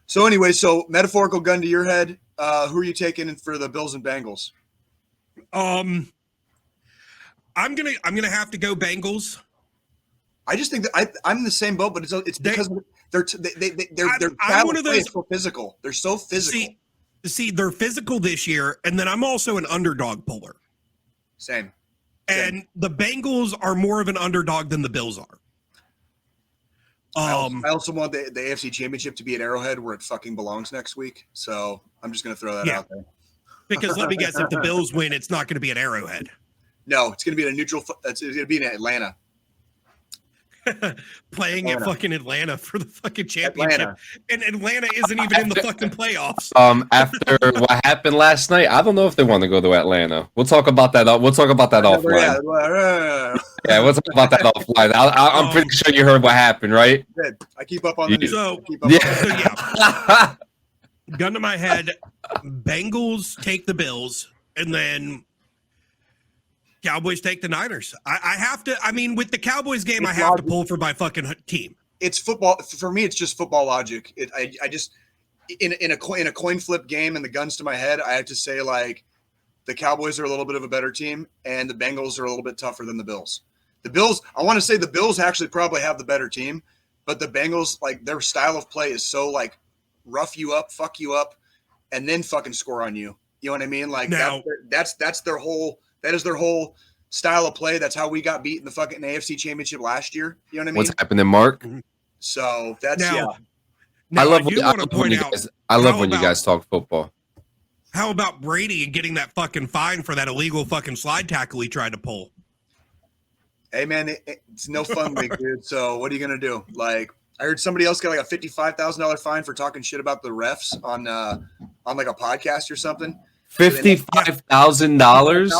so anyway, so metaphorical gun to your head. Who are you taking for the Bills and Bengals? I'm gonna have to go Bengals. I just think that I'm in the same boat, but it's because their style of play is so physical. They're so physical. See, they're physical this year, and then I'm also an underdog puller. Same. And the Bengals are more of an underdog than the Bills are. I also want the AFC Championship to be at Arrowhead where it fucking belongs next week. So I'm just going to throw that out there. Because let me guess, if the Bills win, it's not going to be at Arrowhead. No, it's going to be it's going to be in Atlanta. Playing at fucking Atlanta for the fucking championship. And Atlanta isn't even in the fucking playoffs. After what happened last night, I don't know if they want to go to Atlanta. We'll talk about that. We'll talk about that offline. Yeah, we'll talk about that offline. I'm pretty sure you heard what happened, right? I keep up on the news. So gun to my head, Bengals take the Bills, and then Cowboys take the Niners. I have to. I mean, with the Cowboys game, I have to pull for my fucking team. It's football for me. It's just football logic. I just in a coin flip game and the guns to my head, I have to say like the Cowboys are a little bit of a better team, and the Bengals are a little bit tougher than the Bills. The Bills. I want to say the Bills actually probably have the better team, but the Bengals, like their style of play is so like rough you up, fuck you up, and then fucking score on you. You know what I mean? Like now, that's their whole. That is their whole style of play. That's how we got beat in the fucking AFC Championship last year. You know what I mean? What's happening, Mark? So that's now, I love when you guys talk football. How about Brady and getting that fucking fine for that illegal fucking slide tackle he tried to pull? Hey man, it's no fun league, dude. So what are you gonna do? Like I heard somebody else got like a $55,000 fine for talking shit about the refs on like a podcast or something. $55,000?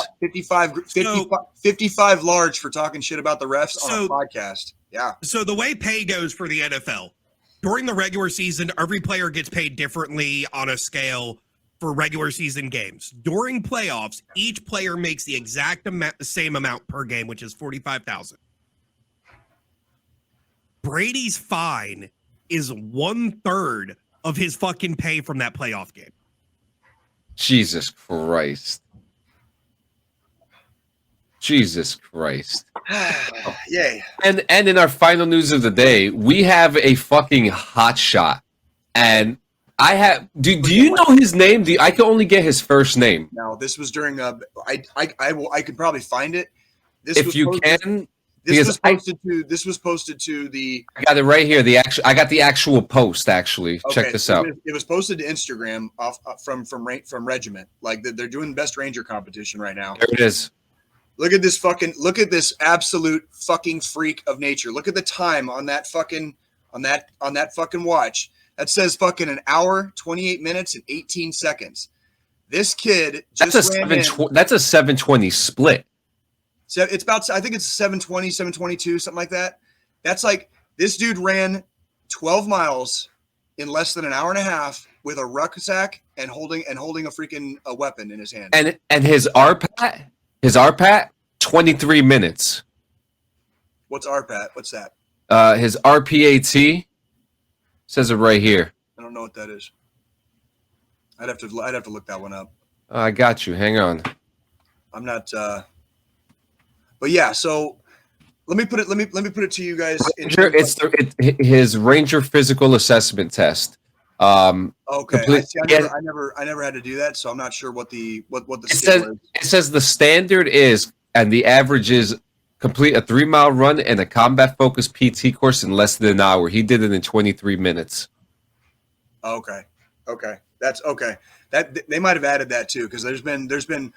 55 large for talking shit about the refs on a podcast. Yeah. So the way pay goes for the NFL, during the regular season, every player gets paid differently on a scale for regular season games. During playoffs, each player makes the exact same amount per game, which is $45,000. Brady's fine is 1/3 of his fucking pay from that playoff game. Jesus Christ. Jesus Christ. Yay. And in our final news of the day, we have a fucking hot shot. And I have do you know his name? I can only get his first name. No, this was during I could probably find it. This If you can, this was posted to the I got it right here. I got the actual post actually. Okay, check this out. It was posted to Instagram from Regiment. Like they're doing the best Ranger competition right now. There it is. Look at this absolute fucking freak of nature. Look at the time on that fucking watch. That says fucking an hour, 28 minutes, and 18 seconds. This kid just that's a 720 split. So it's about, I think it's 720, 722, something like that. That's like, this dude ran 12 miles in less than an hour and a half with a rucksack and holding a freaking weapon in his hand. And his RPAT, 23 minutes. What's RPAT? What's that? His RPAT says it right here. I don't know what that is. I'd have to look that one up. I got you. Hang on. I'm not. But yeah, so let me put it to you guys. It's his Ranger physical assessment test. Okay. I never had to do that, so I'm not sure what the scale is. It says the standard is, and the average is, complete a 3-mile run and a combat focused PT course in less than an hour. He did it in 23 minutes. Okay. That's okay. That they might have added that too, because there's been.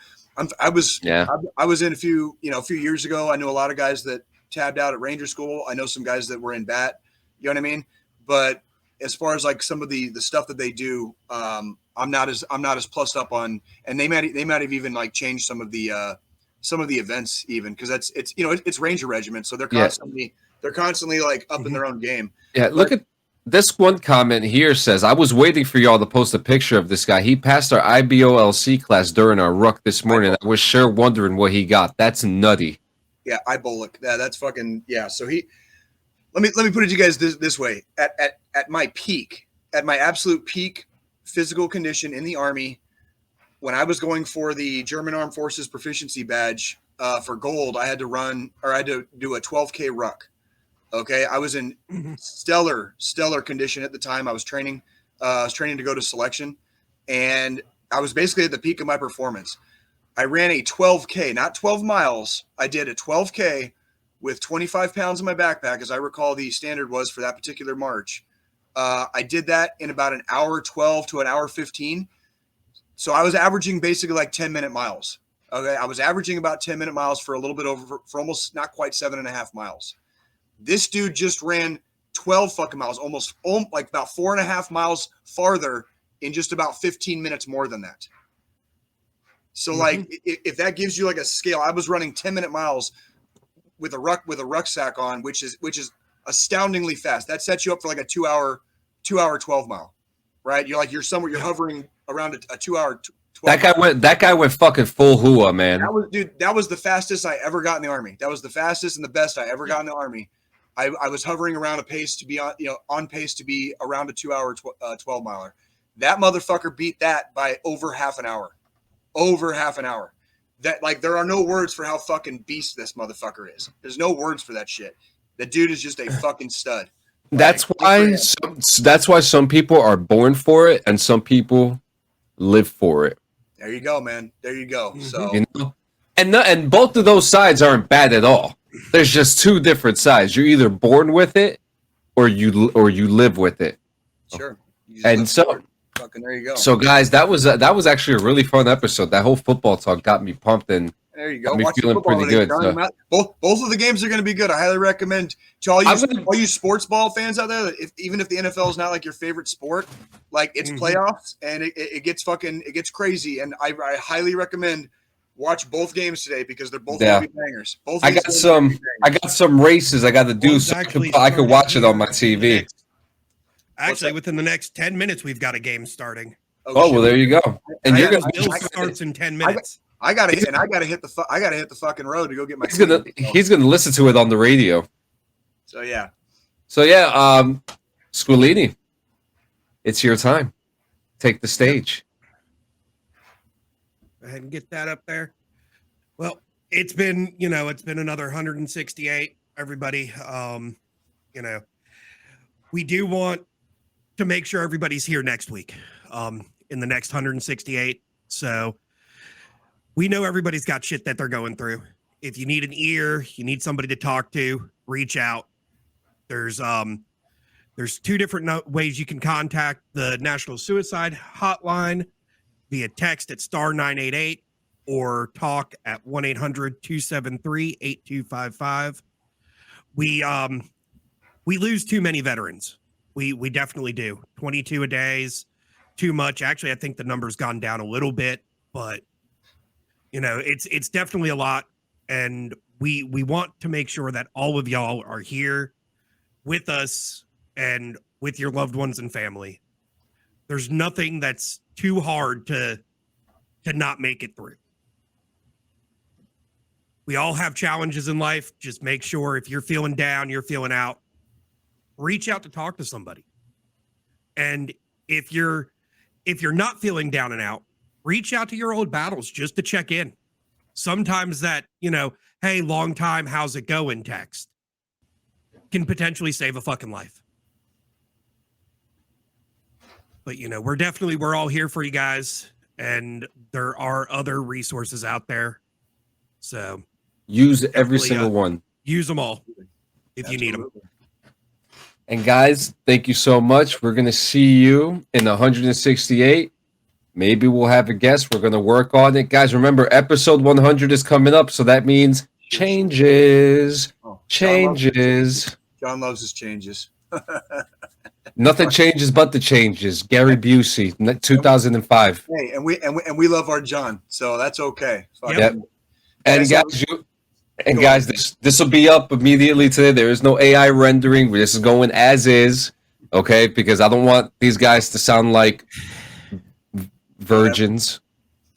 I was in a few years ago. I knew a lot of guys that tabbed out at Ranger School. I know some guys that were in BAT. You know what I mean? But as far as like some of the stuff that they do, I'm not as plussed up on. And they might have even like changed some of the events even, because it's Ranger Regiment, so they're constantly like up in their own game. Yeah, look at this one comment here. Says, I was waiting for y'all to post a picture of this guy. He passed our IBOLC class during our ruck this morning. I was sure wondering what he got. That's nutty. Yeah, IBOLC. Yeah, that's fucking yeah. So let me put it to you guys this way. At my peak, at my absolute peak physical condition in the Army, when I was going for the German Armed Forces Proficiency Badge for gold, I had to do a 12K ruck. Okay, I was in stellar condition at the time. I was training to go to selection, and I was basically at the peak of my performance. I ran a 12K, not 12 miles. I did a 12K with 25 pounds in my backpack, as I recall the standard was for that particular march. I did that in about an hour 12 to an hour 15. So I was averaging basically like 10-minute miles. Okay, I was averaging about 10-minute miles for a little bit over, for almost not quite 7.5 miles. This dude just ran 12 fucking miles, almost like about 4.5 miles farther in just about 15 minutes more than that. So like, if that gives you like a scale, I was running 10-minute miles with a rucksack on, which is astoundingly fast. That sets you up for like a 2 hour 12 mile, right? You're hovering around a 2 hour 12. That guy went fucking full hua, man. That was the fastest I ever got in the Army. That was the fastest and the best I ever got in the Army. I was hovering around a pace to be on pace to be around a 2 hour 12 miler. That motherfucker beat that by over half an hour. That, like, there are no words for how fucking beast this motherfucker is. There's no words for that shit. The dude is just a fucking stud. That's why some people are born for it and some people live for it. There you go, man. There you go. So and both of those sides aren't bad at all. There's just two different sides. You're either born with it or you live with it. Sure. And so fucking there you go. So guys, that was actually a really fun episode. That whole football talk got me pumped and there you go. Me feeling pretty good. So. Both of the games are going to be good. I highly recommend to all you sports ball fans out there that even if the NFL is not like your favorite sport, like it's playoffs and it gets crazy. And I highly recommend watch both games today because they're both going to be bangers. I got some races I got to do so I can watch it on my TV. Actually, within the next 10 minutes, we've got a game starting. Oh well, there you go. And you're going to starts in 10 minutes. I gotta hit the fucking road to go get my. He's gonna listen to it on the radio. So yeah. Squilini, it's your time. Take the stage. Go ahead and get that up there. Well, it's been, it's been another 168, everybody. We do want to make sure everybody's here next week, in the next 168. So we know everybody's got shit that they're going through. If you need an ear, you need somebody to talk to, reach out. There's 2 different ways you can contact the National Suicide Hotline via text at star 988 or talk at 1-800-273-8255. We lose too many veterans. We definitely do. 22 a day is too much. Actually, I think the number's gone down a little bit, but it's definitely a lot. And we want to make sure that all of y'all are here with us and with your loved ones and family. There's nothing that's too hard to not make it through. We all have challenges in life. Just make sure if you're feeling down, you're feeling out, reach out to talk to somebody. And if you're not feeling down and out, reach out to your old battles just to check in. Sometimes that, hey, long time, how's it going text can potentially save a fucking life. But, we're all here for you guys, and there are other resources out there. So use every single one. Use them all if you need them. And guys, thank you so much. We're going to see you in 168. Maybe we'll have a guest. We're going to work on it. Guys, remember, episode 100 is coming up, so that means changes. Changes. John loves his changes. Nothing changes but the changes. Gary Busey, 2005. Hey, and we love our John, so that's okay. Yep. And guys, this will be up immediately today. There is no AI rendering. This is going as is, okay? Because I don't want these guys to sound like virgins.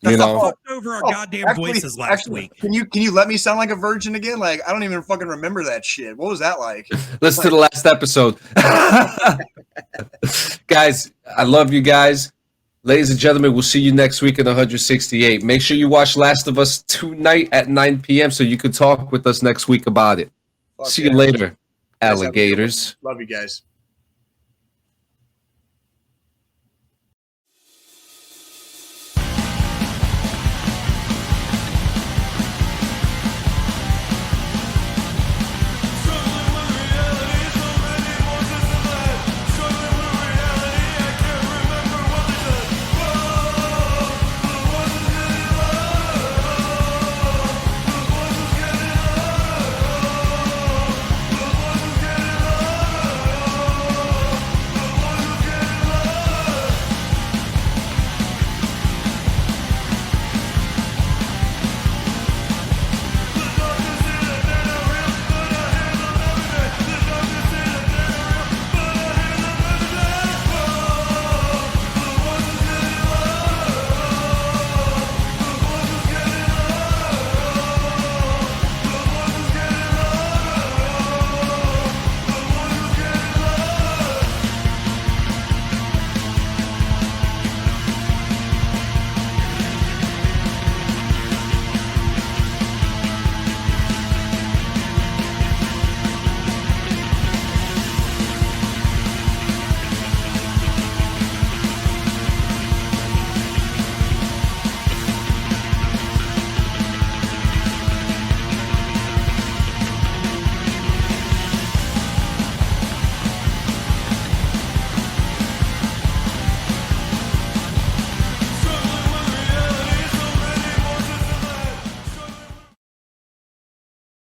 Fucked over our goddamn voices last week. Can you let me sound like a virgin again? Like, I don't even fucking remember that shit. What was that like? Listen to the last episode. Guys, I love you guys. Ladies and gentlemen, we'll see you next week in 168. Make sure you watch Last of Us tonight at 9 p.m. so you can talk with us next week about it. See you later, alligators. Love you guys.